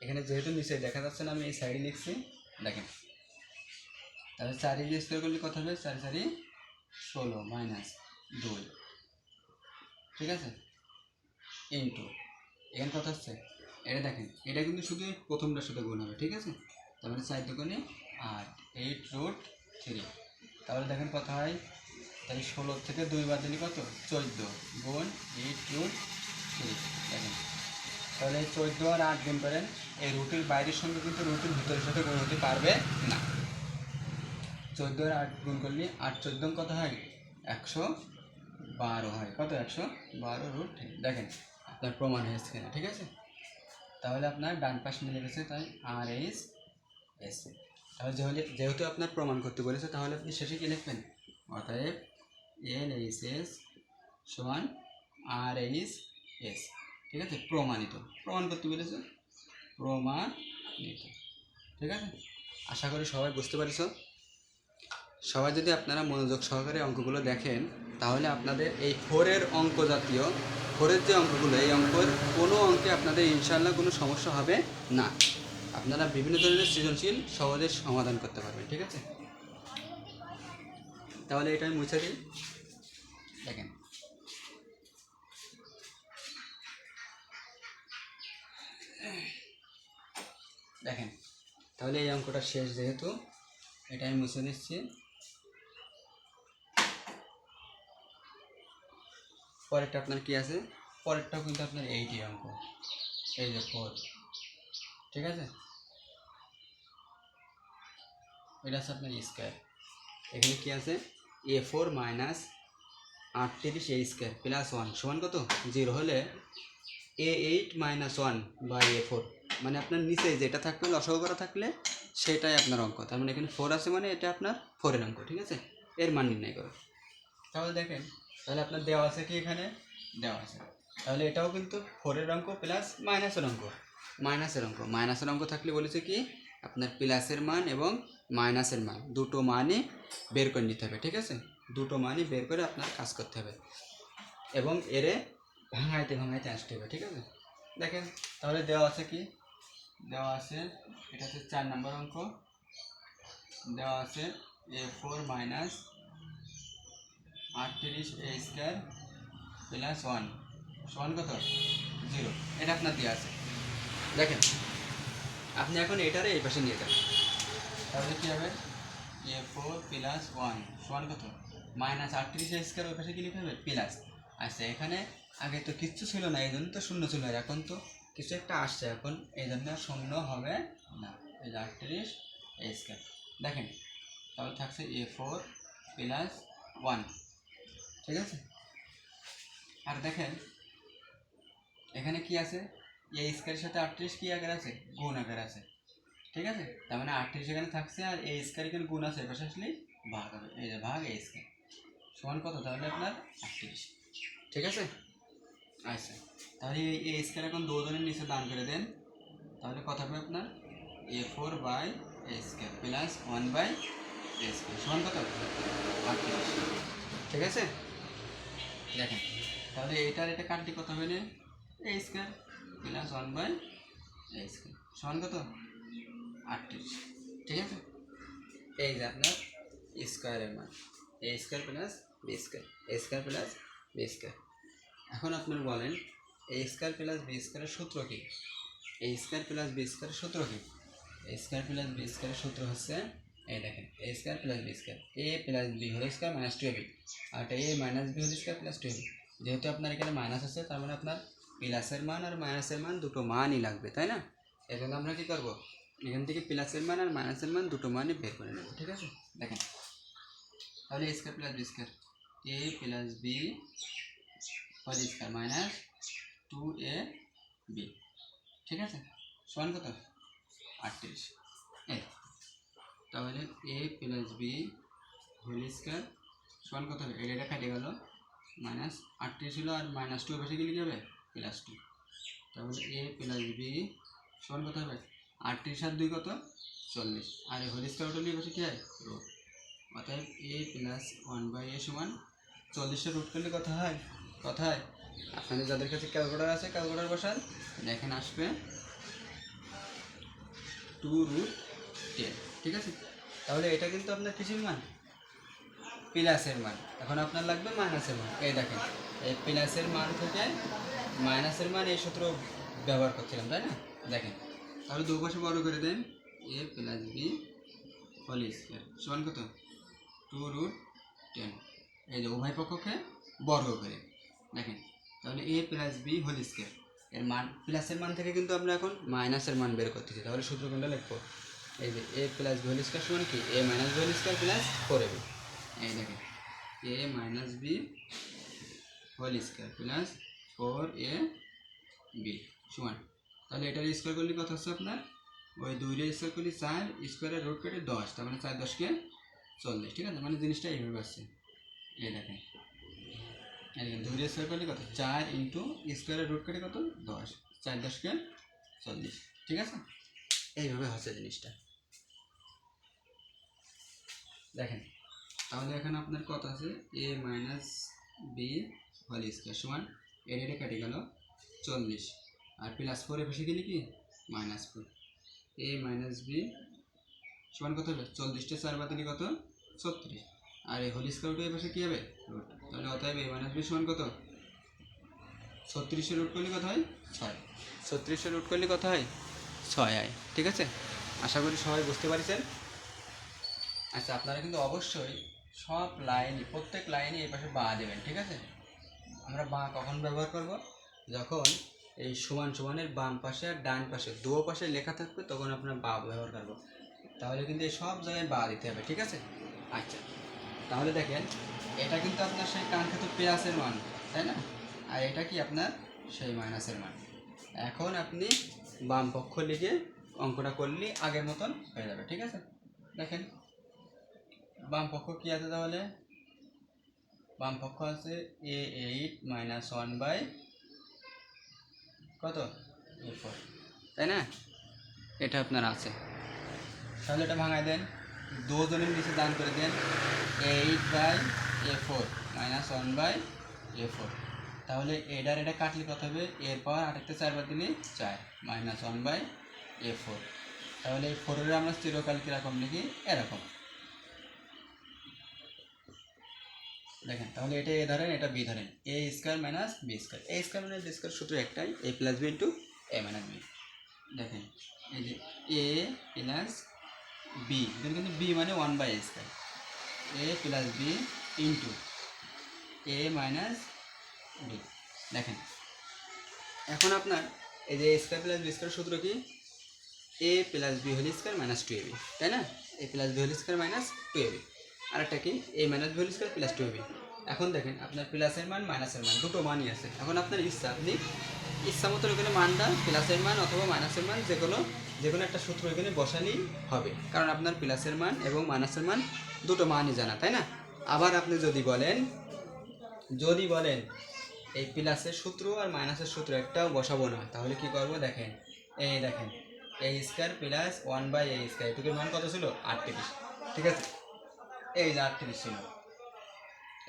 এখানে যেহেতু নিচে দেখা যাচ্ছে না আমি এই সাইডে লিখছি, দেখেন তাহলে 4 দিয়ে স্কোয়ার করলে কত হবে 4 4 16 মাইনাস 2, ঠিক আছে, ইন্টু এখানে কত হচ্ছে এটা দেখেন, এটা কিন্তু শুধু প্রথমটার সাথে গুণ হবে, ঠিক আছে। তাহলে 4 দুগুণে 8, 8√3, তাহলে দেখেন কত হয়, তাহলে 16 থেকে 2 বাদ দিলে কত 14 গুণ 8√3, দেখেন তাহলে 14 আর 8 গুণ করেন, এই রুটির বাইরের সঙ্গে কিন্তু রুটির ভিতরের সাথে গুণ হতে পারবে না, 14 আর 8 গুণ করলে 8 14 কত হয় 112 হয়, কত 112√3, দেখেন আপনার প্রমাণ হয়েছে কিনা, ঠিক আছে। তাহলে আপনার ডান পাশ মিলে গেছে, তাই আর এইচ এস, তাহলে যেহেতু আপনার প্রমাণ করতে বলেছে তাহলে আপনি শেষে কি লিখবেন, অতএব এন এইচ এস সমান আর এইচ এস, ঠিক আছে, প্রমাণ করতে বলেছে, প্রমাণিত, ঠিক আছে। আশা করি সবাই বুঝতে পারছো। সবাই যদি আপনারা মনোযোগ সহকারে অঙ্কগুলো দেখেন তাহলে আপনাদের এই 4-এর অঙ্ক জাতীয় 4-এর যে অঙ্কগুলো, এই অঙ্কের কোনো অঙ্কে আপনাদের ইনশাআল্লাহ কোনো সমস্যা হবে না, আপনারা বিভিন্ন ধরনের সৃজনশীল সহজে সমাধান করতে পারবেন, ঠিক আছে। তাহলে এটা আমি মুছে দিই, দেখেন দেখেন তাহলে এই অঙ্কটা শেষ, যেহেতু এটা আমি মুছে দিচ্ছি। পরেরটা আপনার কি আছে, পরেরটাও কিন্তু আপনার 8 অঙ্ক, এই যে 4, ঠিক আছে। এটা আছে আপনার স্কোয়ার। এখানে কি আছে A4 minus 38 A square plus 1 সমান কত 0 হলে A8 মাইনাস 1 বাই A4, মানে আপনার নিচে যেটা থাকবে লসাগু করা থাকলে সেটাই আপনার অঙ্ক। তার মানে এখানে 4 আছে মানে এটা আপনার 4-এর অঙ্ক, ঠিক আছে? এর মান নির্ণয় করো। তাহলে দেখেন, তাহলে আপনার দেওয়া আছে কি এখানে দেওয়া আছে, তাহলে এটাও কিন্তু 4-এর অঙ্ক প্লাস মাইনাসের অঙ্ক। মাইনাসের অঙ্ক থাকলে বলেছে কি আপনার প্লাসের মান এবং মাইনাসের মান দুটো মানই বের করে নিতে হবে, ঠিক আছে? দুটো মানই বের করে আপনার কাজ করতে হবে এবং এরে ভাঙাইতে আসতে হবে, ঠিক আছে? দেখেন তাহলে দেওয়া আছে কি দেওয়া আছে, এটা হচ্ছে 4 নম্বর অঙ্ক। দেওয়া আছে A4 minus 38 A square plus 1 সমান কত 0, এটা আপনার দেওয়া আছে। দেখেন আপনি এখন এটারে এই পাশে নিয়ে যান, তাহলে কী হবে A4 প্লাস 1 সমান কত মাইনাস 38 A স্কোয়ার, ওই পাশে কি লিখতে হবে প্লাস। আচ্ছা এখানে আগে তো কিচ্ছু ছিল না, এই জন্য তো শূন্য ছিল, এখন তো কিছু একটা আসছে, এখন এই জন্য শূন্য হবে না, এই যে 38 A স্কোয়ার। দেখেন তাহলে থাকছে A4 প্লাস 1, ঠিক আছে? আর দেখেন এখানে কি আছে A স্কোয়ারের সাথে 38 কি আকার আছে গুণ আকার আছে, ঠিক আছে? তার মানে 38 এখানে থাকছে আর A স্কোয়ার এখানে গুণ আছে, এপাশে আসলে ভাগ হবে, এই যে ভাগ A স্কোয়ার সমান কত তাহলে আপনার 38, ঠিক আছে? আচ্ছা তাহলে এই A স্কোয়ার এখন দুজনের নিচে দান করে দেন, তাহলে কত হবে আপনার A4 by A square plus 1 by A square সমান কত 38, ঠিক আছে? দেখেন তাহলে এইটার এটা কাটলে কত হবে A square plus 1 by A square সমান কত 38, ঠিক আছে? এই যে আপনার স্কোয়ারের মান A square plus B square, A square plus B square. এখন আপনারা বলেন A স্কোয়ার প্লাস B স্কোয়ারের সূত্র কি? A স্কোয়ার প্লাস B স্কোয়ারের সূত্র কি? A স্কোয়ার প্লাস B স্কোয়ারের সূত্র হচ্ছে এই দেখেন A square plus B square A plus B whole square minus 2AB, আর এটা A minus B whole square plus 2AB। যেহেতু আপনার এখানে মাইনাস আছে তার মানে আপনার প্লাসের মান আর মাইনাসের মান দুটো মানই লাগবে, তাই না? এই জন্য আমরা কী করবো এখান থেকে প্লাসের মান আর মাইনাসের মান দুটো মানই বের করে নেব, ঠিক আছে? দেখেন তাহলে A square plus B square A plus B whole square minus 2AB, ঠিক আছে? সমান কত 38। এই তাহলে A plus B whole square সমান কত হবে, এটা কাটে গেল মাইনাস 38 ছিল আর মাইনাস 2 পাশে গেলে যাবে প্লাস 2, তাহলে A প্লাস B সমান কত হবে 38 আর 2 কত 40, আর এই হোল স্কোয়ার উঠলে পাশে কী হয় রুট, অতএব A প্লাস 1 বাই A সমান 40-এর রুট করলে কত হয় আপনাদের যাদের কাছে ক্যালকুলেটর আছে ক্যালকুলেটর বসান, দেখেন আসবে 2√10, ঠিক আছে? তাহলে এটা কিন্তু আপনার কিসের মান প্লাসের মান, এখন আপনার লাগবে মাইনাসের মান। এই দেখেন এই প্লাসের মান থেকে মাইনাসের মান এই সূত্র ব্যবহার করছিলাম, তাই না? দেখেন তাহলে দুপাশে বড় করে দেন A plus B whole square সমান কত 2√10, এই যে উভয় পক্ষকে বর্গ করে দেখেন, তাহলে A plus B whole square এর মান প্লাসের মান থেকে কিন্তু আমরা এখন মাইনাসের মান বের করতেছি, তাহলে সূত্র কোনটা লিখবো এই যে A plus B whole square সমান কি A minus B whole square plus 4AB, এই দেখেন A minus B whole square plus 4AB সমান, তাহলে এটার স্কোয়ার করলে কত হচ্ছে আপনার ওই 2 স্কোয়ার করলে 4 স্কোয়ারের রুট কেটে 10, তার মানে 4 10 কে 40, ঠিক আছে? মানে জিনিসটা এইভাবে আসছে, এই দেখেন 2 স্কোয়ার করলে কত 4 ইন্টু স্কোয়ারের রুট কেটে কত 10, 4 10 কে 40, ঠিক আছে? এইভাবে হচ্ছে জিনিসটা। দেখেন তাহলে এখানে আপনার কত আছে A minus B whole square সমান এটা কেটে গেল 40 আর প্লাস 4 বসে গেলে কি মাইনাস 4, A মাইনাস B সমান কত হবে 40টা 4 বাতিলি কত 36, আর এই হোল স্কোয়ারটা এই পাশে কী হবে রুট, তাহলে অতএব A মাইনাস B সমান কত 36-এর রুট করলে কত হয় 6, 36-এর রুট করলে কত হয় 6 হয়, ঠিক আছে? আশা করি সবাই বুঝতে পারছেন। আচ্ছা আপনারা কিন্তু অবশ্যই সব লাইনই প্রত্যেক লাইনে এই পাশে বাঁ দেবেন, ঠিক আছে? আমরা বাঁ কখন ব্যবহার করব যখন এই সমান সমানের বাম পাশে আর ডান পাশে দুও পাশে লেখা থাকবে তখন আপনার বাঁ ব্যবহার করব, তাহলে কিন্তু এই সব জায়গায় বা দিতে হবে, ঠিক আছে। আচ্ছা, তাহলে দেখেন এটা কিন্তু আপনার সেই কাঙ্ক্ষিত প্লাসের মান, তাই না, আর এটা কি আপনার সেই মাইনাসের মান। এখন আপনি বাম পক্ষ লিখে অঙ্কটা করলে আগের মতন হয়ে যাবে, ঠিক আছে। দেখেন বাম পক্ষ কি আছে, তাহলে বাম পক্ষ আছে a8 মাইনাস 1 বাই কত a4, তাই না, এটা আপনার আছে। তাহলে এটা ভাঙায় দেন, দুজনের নিচে দান করে দেন 8 by a4 minus 1 by a4। তাহলে এটার এটা কাটলে কত হবে, এর পাওয়ার 8 তে 4 বার দিলে 4 মাইনাস 1 বাই a4। তাহলে এই 4 আমরা চিরকাল কীরকম লিখি, এরকম। দেখেন তাহলে এটা এ ধরেন, এটা বি ধরেন, A square minus B square. A square minus B square সূত্র একটাই, A plus B into A minus B. দেখেন এই যে এ প্লাস বি, কিন্তু বি মানে 1 by A square, A plus B into A minus B. দেখেন এখন আপনার এই যে A square plus B square সূত্র কি, A plus B whole square minus 2ab, তাই না, A plus B whole square minus 2ab। আরেকটা কি, A minus B whole square plus 2ab। এখন দেখেন আপনার প্লাসের মান মাইনাসের মান দুটো মানই আছে। এখন আপনার ইচ্ছা, আপনি ইচ্ছা মতো এখানে মানটা প্লাসের মান অথবা মাইনাসের মান যে কোনো একটা সূত্র এখানে বসালেই হবে, কারণ আপনার প্লাসের মান এবং মাইনাসের মান দুটো মানই জানা, তাই না। আবার আপনি যদি বলেন এই প্লাসের সূত্র আর মাইনাসের সূত্র একটাও বসাবো না, তাহলে কি করব, দেখেন এই দেখেন A square plus 1 by A square, এটুকুর মান কত ছিল, 38, ঠিক আছে। এই যে 38 ছিল,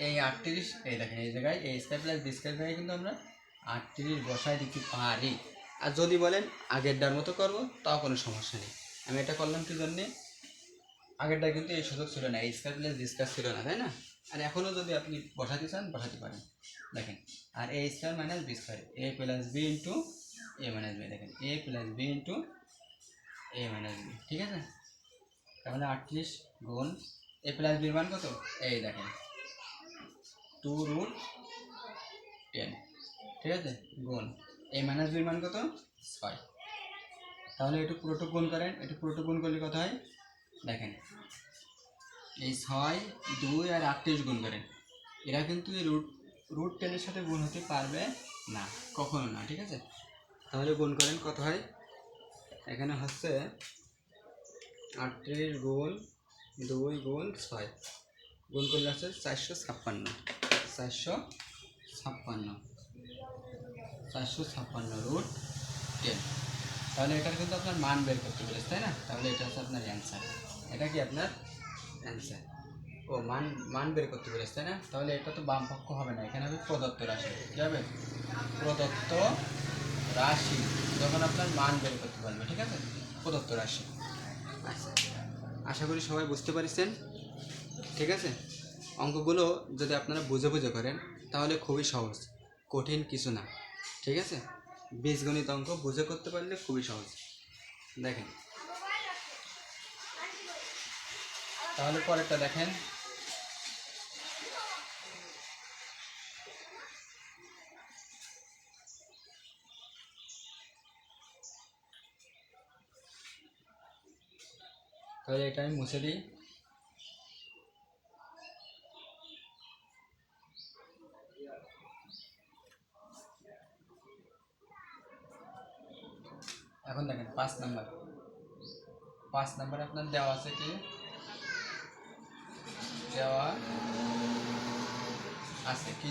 এই 38, এই দেখেন এই জায়গায় এ স্কোয়ার প্লাস বি স্কোয়ার জায়গায় কিন্তু আমরা 38 বসাই দিতে পারি। আর যদি বলেন আগেরটার মতো করব, তাও কোনো সমস্যা নেই। আমি এটা করলাম কি জন্যে, আগেরটা কিন্তু এই সুযোগ ছিল না, এ স্কোয়ার প্লাস বি স্কোয়ার ছিল না, তাই না। আর এখনও যদি আপনি বসাতে চান বসাতে পারেন। দেখেন আর এ square minus B square, A plus B into A minus B, দেখেন এ plus B into A minus B, ঠিক আছে। তাহলে 38 গুণ এ প্লাস বির মান কত, এই দেখেন 2√10, ঠিক আছে, গুণ এ মাইনাস বির মান কত 6। তাহলে একটু পুরোটুক গুণ করেন, একটু পুরোটুক গুণ করলে কত হয়, দেখেন এই 6, 2 আর 38 গুণ করেন, এরা কিন্তু এই √10 সাথে গুণ হতে পারবে না, কখনো না, ঠিক আছে। তাহলে গুণ করেন কত হয়, এখানে হচ্ছে 38 গুণ 2 গুণ 6 গুণ করলে হচ্ছে 456, 456 √10। তাহলে এটার কিন্তু আপনার মান বের করতে পেরেছে, তাই না। তাহলে এটা হচ্ছে আপনার অ্যান্সার, এটা কি আপনার অ্যান্সার। ও মান বের করতে পেরেছে, তাই না। তাহলে এটা তো বাম পক্ষ হবে না, এখানে হবে প্রদত্ত রাশি। কী হবে, প্রদত্ত রাশি, যখন আপনার মান বের করতে পারবে, ঠিক আছে, প্রদত্ত রাশি। আচ্ছা, আশা করি সবাই বুঝতে পারছেন, ঠিক আছে। অঙ্কগুলো যদি আপনারা বুঝে করেন তাহলে খুবই সহজ, কঠিন কিছু না, ঠিক আছে। বীজগণিত অঙ্ক বুঝে করতে পারলে খুবই সহজ। দেখেন তাহলে পরেরটা দেখেন, তাহলে এটা আমি মুছে দিই। এখন দেখেন 5 নাম্বারে আপনার দেওয়া আছে কি,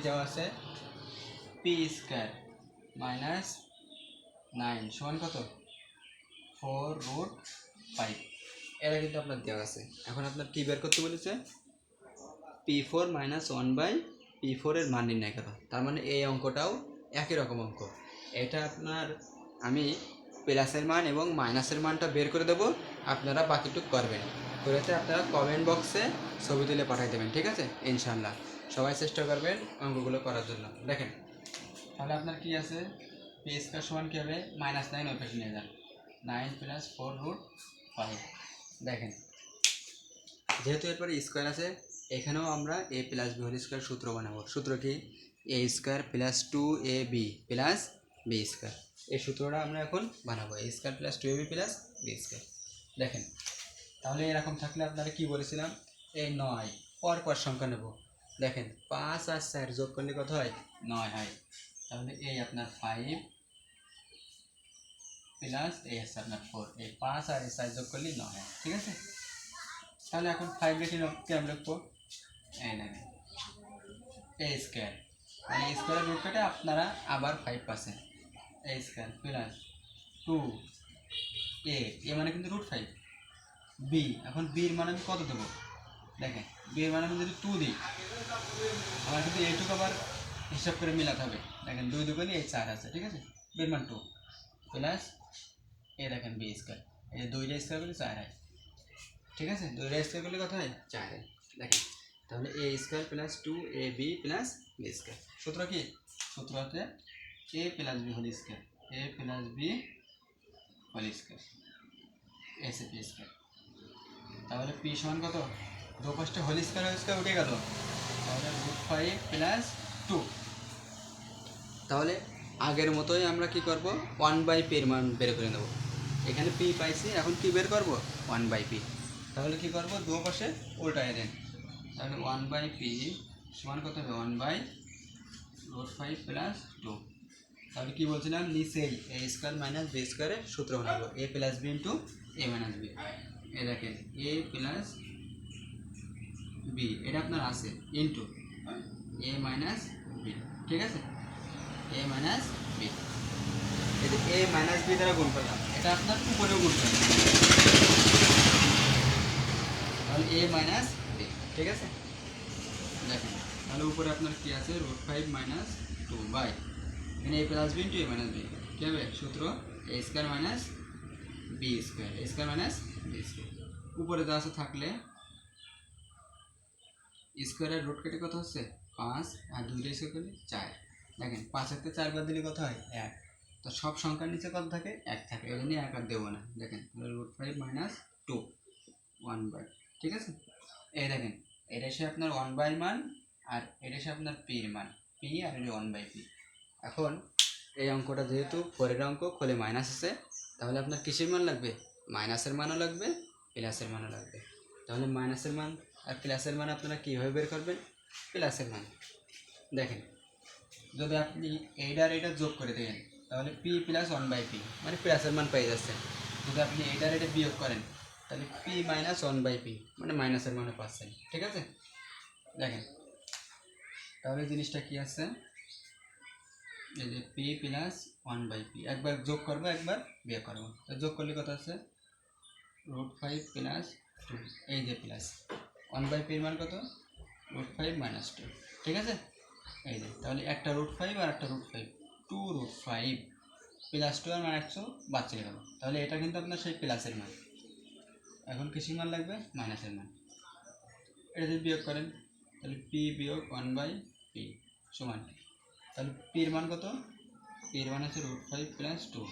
দেওয়া আছে পি স্কোয়ার মাইনাস 9 সমান কত 4√5, এটা কিন্তু আপনার দেওয়া আছে। এখন আপনার কী বের করতে বলেছে, P4 মাইনাস 1 বাই P4 এর মান নির্ণয় করা। তার মানে এই অঙ্কটাও একই রকম অঙ্ক। এটা আপনার আমি প্লাসের মান এবং মাইনাসের মানটা বের করে দেবো, আপনারা বাকিটুকু করবেন, করেতে আপনারা কমেন্ট বক্সে ছবি তুলে পাঠিয়ে দেবেন, ঠিক আছে। ইনশাল্লাহ সবাই চেষ্টা করবেন অঙ্কগুলো করার জন্য। দেখেন তাহলে আপনার কি আছে, পি স্কোয়ার সমান কী হবে, -9 ওই পাশে নিয়ে যান, 9 + 4√5। দেখেন যেহেতু এরপরে স্কোয়ার আছে, এখানেও আমরা a plus B whole square সূত্র বানাবো। সূত্র কি, a square plus 2ab plus B square, এই সূত্রটা আমরা এখন বানাবো, a square plus 2ab plus B square. দেখেন তাহলে এরকম থাকলে আপনারা কি বলেছিলাম, এই 9 পর সংখ্যা নেব। দেখেন 5 আর 4 যোগ করলে কত হয়, 9 হয়। তাহলে এই আপনার 5 প্লাস এই আছে আপনার 4, এই 5 আর এই 4 যোগ করলে 9 হয়, ঠিক আছে। তাহলে এখন 5 রেখে কেমন লিখবো, এই দেখেন এ স্কোয়ার, মানে স্কোয়ারের রুট কেটে আপনারা আবার 5 পাচ্ছেন, এ স্কোয়ার প্লাস 2 এ মানে কিন্তু √5, বি এখন বির মান আমি কত দেবো, দেখেন বির মান আমি যদি 2 দিই, আমার কিন্তু এইটুকু আবার হিসাব করে মিলাতে হবে। দেখেন 2 2 এই 4 আছে, ঠিক আছে, বির মান 2 প্লাস এ দেখেন বি স্কোয়ার, এই 2টা স্কোয়ার করলে 4 হয়, ঠিক আছে, 2টা স্কোয়ার করলে কত হয়, 4 হয়। দেখেন তাহলে A square plus 2ab plus B square, সূত্র কি, সূত্র হচ্ছে A plus B whole square, A plus B whole square, এসে পি স্কোয়ার। তাহলে পি সমান কত, দু পাশটা হোল স্কোয়ার উঠে গেল, তাহলে √5 প্লাস 2। তাহলে আগের মতোই আমরা কি করব, 1/p এর মান বের করে নেব। এখানে পি পাইছি, এখন কি বের করব, 1/p। তাহলে কি করব, দু পাশে উল্টায় দেন, তাহলে 1/p সমান কত হবে, 1/√5 প্লাস 2। তাহলে কি বলছিলাম, নিচেই এ স্কোয়ার মাইনাস বি স্কোয়ারের সূত্র বানাবো, এ plus B into A minus B. এ দেখেন এ প্লাস বি, এটা আপনার আছে, ইন্টু এ মাইনাস বি, ঠিক আছে, এ মাইনাস বি, এই যে এ মাইনাস বি দ্বারা গুণ করলাম, এটা আপনার উপরেও গুণ করলাম, তাহলে এ মাইনাস বি, ঠিক আছে। দেখেন তাহলে উপরে আপনার কি আছে, √5 মাইনাস 2 বাই এখানে এ plus B into A minus B, কী হবে সূত্র, এ square minus B square, A square minus B square. উপরে যা আছে থাকলে স্কোয়ারের রুট কেটে কত হচ্ছে, 5 আর 2টা স্কোয়ার করলে 4। দেখেন 5 থেকে 4 বাদ দিলে কত হয়, 1। তো সব সংখ্যার নিচে কত থাকে, 1 থাকে, এই জন্য 1 আর দেবো না। দেখেন √5 মাইনাস 2 1/, ঠিক আছে। এই দেখেন এটা এসে আপনার 1/, মান আর এটা এসে আপনার পির মান, পি আর এটা 1/p। এখন এই অঙ্কটা যেহেতু 4-এর অঙ্ক, খোলে মাইনাস আছে, তাহলে আপনার কিসের মান লাগবে, মাইনাসের মানও লাগবে প্লাসের মানও লাগবে। তাহলে মাইনাসের মান আর প্লাসের মান আপনারা কীভাবে বের করবেন, প্লাসের মান। দেখেন যদি আপনি এইটা আর এটা যোগ করে দেন, তাহলে পি প্লাস 1/p মানে প্লাসের মান পেয়ে যাচ্ছেন। যদি আপনি এইটা আর এটা বিয়োগ করেন, তাহলে পি মাইনাস 1/p মানে মাইনাসের মানও পাচ্ছেন, ঠিক আছে। দেখেন তাহলে জিনিসটা কি আছে, এই যে পি প্লাস 1/p, একবার যোগ করবো একবার বিয়োগ করবো, তো যোগ করলে কত আছে, √5 প্লাস 2, এই যে প্লাস 1/p এর মান কত, √5 মাইনাস 2, ঠিক আছে। এই যে তাহলে একটা √5 আর একটা √5, 2√5 প্লাস 2 আর মাইনাস 2 বাদ চলে গেল, তাহলে এটা কিন্তু আপনার সেই প্লাসের মান। এখন কিসের মান লাগবে, মাইনাসের মান। এটা যদি বিয়োগ করেন, তাহলে পি বিয়োগ 1/p সমান, তাহলে পির মান কত, পির মান হচ্ছে √5 প্লাস 2,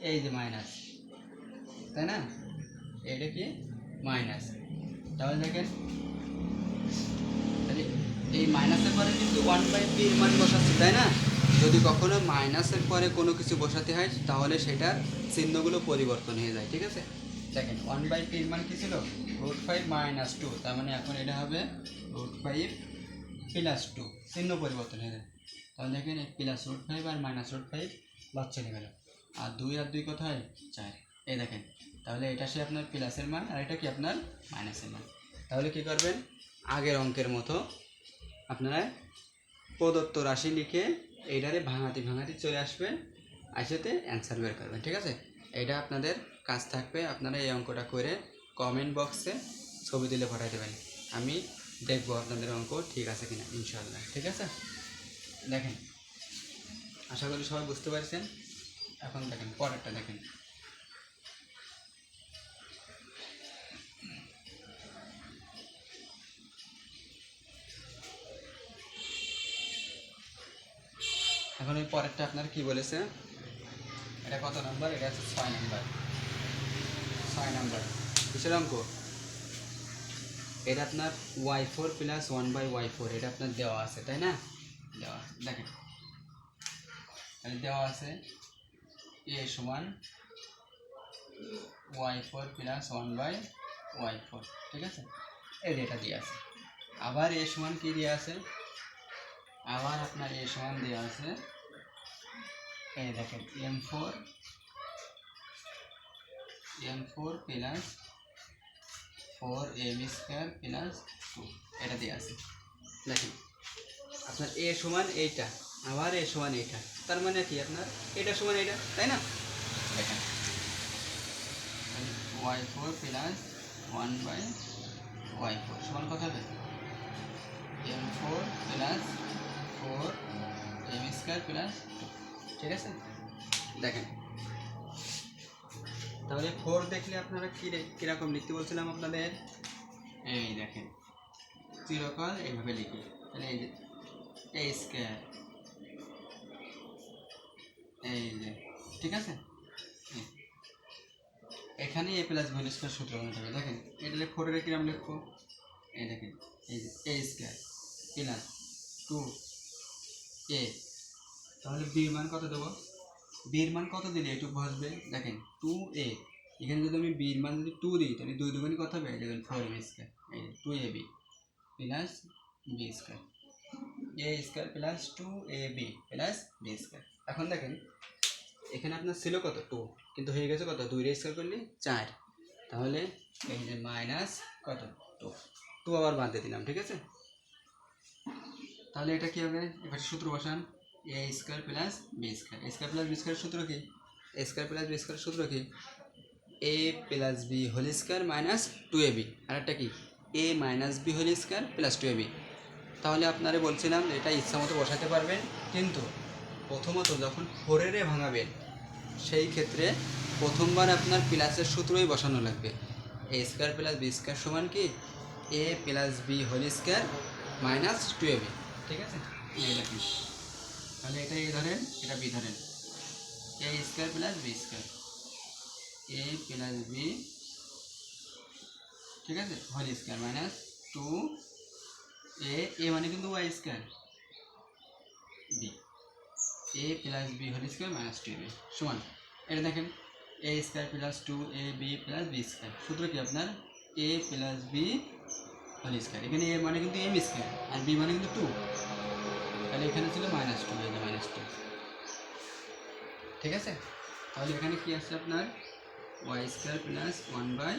এই যে মাইনাস, তাই না, এটা কি মাইনাস। তাহলে দেখেন তাহলে এই মাইনাসের পরে কিন্তু 1/p এর মান বসাচ্ছি, তাই না। যদি কখনো মাইনাসের পরে কোনো কিছু বসাতে হয়, তাহলে সেটার চিহ্নগুলো পরিবর্তন হয়ে যায়, ঠিক আছে। দেখেন 1/p এর মান কী ছিল, √5 মাইনাস 2, তার মানে এখন এটা হবে √5 প্লাস 2, চিহ্ন পরিবর্তন হয়ে যায়। তাহলে দেখেন এই প্লাস √5 আর মাইনাস √5 বাদ চলে গেল, আর 2 আর 2 কত হয়, 4। এই দেখেন তাহলে এটা সে আপনার প্লাসের মান আর এটা কি আপনার মাইনাসের মান। তাহলে কি করবেন, আগের অঙ্কের মতো আপনারা প্রদত্ত রাশি লিখে এইটারে ভাঙাতি ভাঙাতি চলে আসবে, আইসাতে অ্যান্সার বের করবেন, ঠিক আছে। এটা আপনাদের কাজ থাকবে, আপনারা এই অঙ্কটা করে কমেন্ট বক্সে ছবি তুলে পাঠিয়ে দেবেন, আমি দেখবো আপনাদের অঙ্ক ঠিক আছে কিনা, ইনশাআল্লাহ, ঠিক আছে। দেখেন আশা করি সবাই বুঝতে পারছেন। এখন দেখেন পরেরটা দেখেন, এখন ওই পরেরটা আপনার কি বলেছে, এটা কত নাম্বার, এটা হচ্ছে 6 নাম্বার, 6 নাম্বার কিসের অঙ্ক, এটা আপনার y4 প্লাস 1/y4, এটা আপনার দেওয়া আছে, তাই না, দেওয়া আছে। দেখেন তাহলে দেওয়া আছে এ সমান y4 প্লাস 1/y4, y4, ঠিক আছে, এই ডেটা দিয়ে আছে। আবার a সমান কি দিয়ে আছে, আবার আপনার a সমান দেওয়া আছে, এই দেখেন m4 plus 4m square plus 2, এটা দিয়ে আছে। দেখেন আপনার a সমান এইটা, আবার a সমান এইটা, তার মানে কি আপনার এটা সমান এইটা, তাই না? দেখেন y4 প্লাস 1/y4 সমান কত হবে, m4 plus 4m square plus 2, ঠিক আছে। দেখেন তাহলে 4 দেখলে আপনারা কীরকম লিখতে বলছিলাম আপনাদের, এই দেখেন চিরকাল এইভাবে লিখি, তাহলে এই যে a স্কোয়ার, এই যে, ঠিক আছে। এখানে a প্লাস b স্কোয়ার সূত্র মনে হবে। দেখেন এটা 4 কিরকম লিখবো, এই দেখেন এই যে a স্কোয়ার প্লাস 2a, তাহলে b এর মান কত দেবো, b এর মান কত দিলে এটুকু বসবে, দেখেন 2a, এখানে যদি আমি b এর মান যদি 2 দিই তাহলে 2 দুগুণে কত হবে, দেখেন 4m স্কোয়ার, এই 2ab plus b square, a square plus 2ab plus b square. এখন দেখেন এখানে আপনার ছিল কত 2, কিন্তু হয়ে গেছে কত, 2 স্কোয়ার করলে 4, তাহলে এই যে মাইনাস কত 2 আবার বাঁধতে দিলাম, ঠিক আছে। তাহলে এটা কি হবে, এবার সূত্র বসান, a square plus b square, a square plus b square সূত্র কি, a square plus b square সূত্র কি, a plus b whole square minus 2ab, আর একটা কি a minus b whole square plus 2ab। তাহলে আপনারা বলছিলাম এটা ইচ্ছা মতো বসাতে পারবেন, কিন্তু প্রথমত যখন 4 ভাঙাবেন সেই ক্ষেত্রে প্রথমবার আপনার প্লাসের সূত্রই বসানো লাগবে, a square plus b square সমান কি a plus b whole square minus 2ab, ঠিক আছে। এই দেখেন তাহলে এটা a ধরেন, এটা b ধরেন, a square plus b square, a plus b, ঠিক আছে, হোল স্কোয়ার মাইনাস 2a মানে কিন্তু y square, b a plus b whole square minus 2ab সমান, এটা দেখেন a square plus 2ab plus b square, সূত্র কি আপনার a plus b whole square, এখানে a মানে কিন্তু m স্কোয়ার আর b মানে কিন্তু 2, তাহলে এখানে ছিল মাইনাস 2, এই যে মাইনাস 2, ঠিক আছে। তাহলে এখানে কি আসছে আপনার y square plus 1/y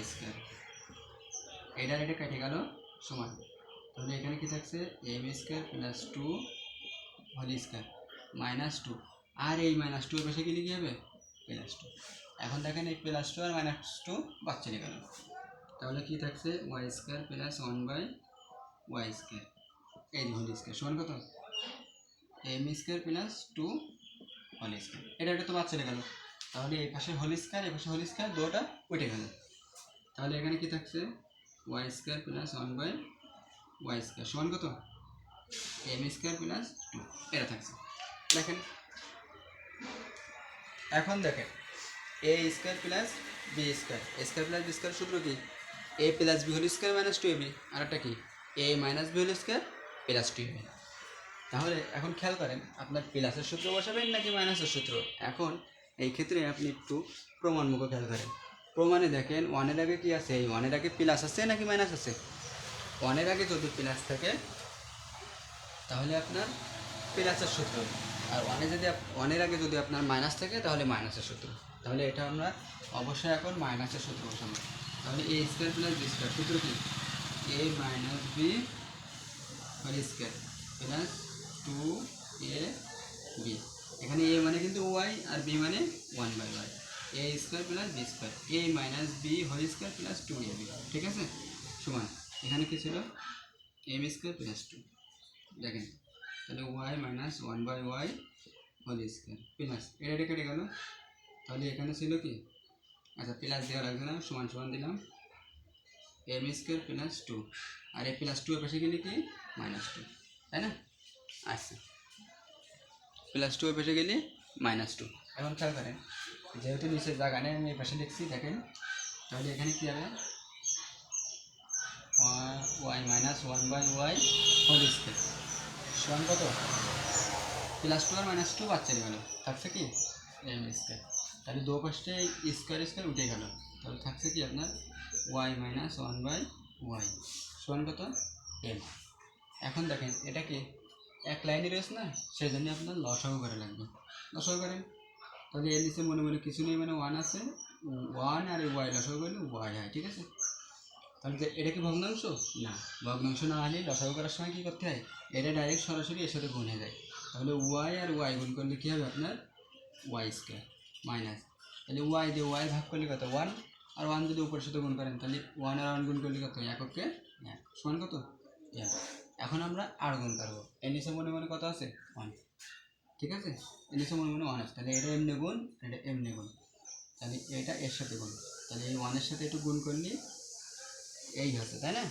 square, এটা কেটে গেল সমান, তাহলে এখানে কি থাকছে m square plus 2 whole square minus 2, আর এই মাইনাস 2 এর পাশে গেলে কি হবে প্লাস 2। এখন দেখেন এই প্লাস 2 আর মাইনাস 2 বাদ চলে গেল, তাহলে কি থাকছে y square plus 1/y square, এই হোল স্কোয়ার সমান কত m square plus 2 whole square, এটা তো বাদ চলে গেল, তাহলে এই পাশে হোল স্কোয়ার, এই পাশে হোল স্কোয়ার, দুটোটা উঠে গেল, তাহলে এখানে কি থাকছে y square plus 1/y square সমান কত m স্কোয়ার প্লাস 2, এটা থাকছে। দেখেন এখন দেখেন a square plus b square, a square plus b square সূত্র কি a plus b whole square minus 2ab, আর একটা কি a minus b whole square plus 2ab। তাহলে এখন খেয়াল করেন আপনার প্লাসের সূত্র বসাবেন নাকি মাইনাসের সূত্র, এখন এই ক্ষেত্রে আপনি একটু প্রমাণমুখ খেয়াল করেন, প্রমাণে দেখেন 1 এর আগে কি আছে, এই 1 এর আগে প্লাস আছে নাকি মাইনাস আছে, 1 এর আগে যদি প্লাস থাকে তাহলে আপনার প্লাসের সূত্র, আর 1 এর আগে যদি আপনার মাইনাস থাকে তাহলে মাইনাসের সূত্র, তাহলে এটা আমরা অবশ্যই এখন মাইনাসের সূত্র বসাবো। তাহলে a square plus b square সূত্র কি a minus b whole square plus 2ab, এখানে a মানে কিন্তু y আর b মানে 1/y, a square plus b square a minus b whole square plus 2ab, ঠিক আছে সমান, এখানে কি ছিল m স্কোয়ার প্লাস 2, দেখেন তাহলে y minus 1/y whole square plus এটা কেটে গেল, তাহলে এখানে ছিল কি, আচ্ছা প্লাস দেওয়া লাগবে না, সমান সমান দিলাম m স্কোয়ার প্লাস 2, আর এই প্লাস 2 এর পাশে গেলে কি মাইনাস 2, তাই না। আচ্ছা প্লাস 2 এর পাশে গেলে মাইনাস 2, এখন খেয়াল করেন যেহেতু নিচে জায়গা নেই আমি এই পাশে লিখছি, দেখেন তাহলে এখানে কী হবে y minus 1/y whole square সমান কত প্লাস 2 আর মাইনাস 2 বাদ চলে গেল, থাকছে কি m স্কোয়ার, তাহলে দু পাশে স্কোয়ার স্কোয়ার উঠে গেল, তাহলে থাকছে কি আপনার Y minus one by Y সমান কত এম। এখন দেখেন এটা কি এক লাইনে রয়েছে না, সেই জন্য আপনার লসাগু করে লাগবে। লসাগু করেন, তাহলে এর নিচে মনে মনে কিছু নেই, মানে ওয়ান আছে, ওয়ান আর ওয়াই লসাগু করলে ওয়াই হয়, ঠিক আছে। তাহলে এটা কি ভগ্নাংশ না, ভগ্নাংশ না হলে লসাগু করার সময় কী করতে হয়, এটা ডাইরেক্ট সরাসরি এর সাথে গুণ হয়ে যায়। তাহলে ওয়াই আর ওয়াই গুণ করলে কী হবে আপনার ওয়াই স্কোয়ার মাইনাস, তাহলে ওয়াই দিয়ে ওয়াই ভাগ করলে কত ওয়ান, আর ওয়ান যদি উপরের সাথে গুণ করেন তাহলে ওয়ান আর ওয়ান গুণ করলে কত এককে এক সমান কত এক। এখন আমরা আর গুণ করবো, এর নিচে মনে মনে কত আছে ওয়ান, ঠিক আছে, এর নিচে মনে মনে ওয়ান আছে, তাহলে এটা এমনি গুণ, এটা এমনি গুণ, তাহলে এটা এর সাথে গুণ, তাহলে এই ওয়ানের সাথে একটু গুণ করলে এই হচ্ছে, তাই না,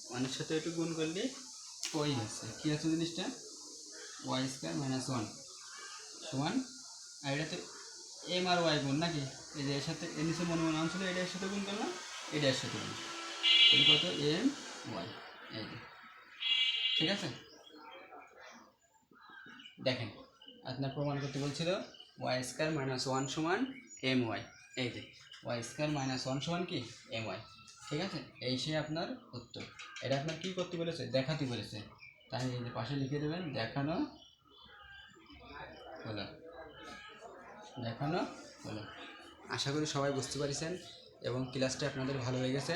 ওয়ানের সাথে একটু গুণ করলে ওই হচ্ছে, কী আছে জিনিসটা ওয়াই স্কোয়ার মাইনাস ওয়ান সমান, আর এটা তো এম আর ওয়াই গুণ নাকি, এই যে এর সাথে এর নিচে মনে মনে ছিল, এটা এর সাথে গুণ করলাম, এটা এর সাথে গুণ, তাহলে কত এম ওয়াই, এই যে ঠিক আছে। দেখেন আপনার প্রমাণ করতে বলছিল ওয়াই স্কোয়ার মাইনাস ওয়ান সমান এম ওয়াই, এই যে ওয়াই স্কোয়ার মাইনাস ওয়ান সমান কি এম ওয়াই, ঠিক আছে, এই সে আপনার উত্তর। এটা আপনার কী করতে বলেছে, দেখাতে বলেছে, তাই এই যে পাশে লিখে দেবেন দেখানো হলো, দেখানো হলো। আশা করি সবাই বুঝতে পারছেন এবং ক্লাসটা আপনাদের ভালো লেগেছে।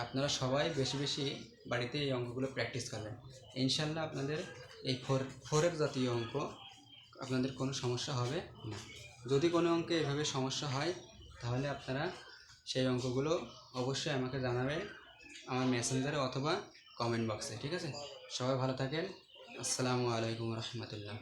আপনারা সবাই বেশি বেশি বাড়িতে এই অঙ্কগুলো প্র্যাকটিস করবেন, ইনশাল্লাহ আপনাদের এই ফোরের জাতীয় অঙ্ক আপনাদের কোনো সমস্যা হবে না। যদি কোনো অঙ্কে এভাবে সমস্যা হয় তাহলে আপনারা সেই অঙ্কগুলো অবশ্যই আমাকে জানাবেন আমার মেসেঞ্জারে অথবা কমেন্ট বক্সে, ঠিক আছে। সবাই ভালো থাকেন, আসসালামু আলাইকুম রহমতুল্লাহ।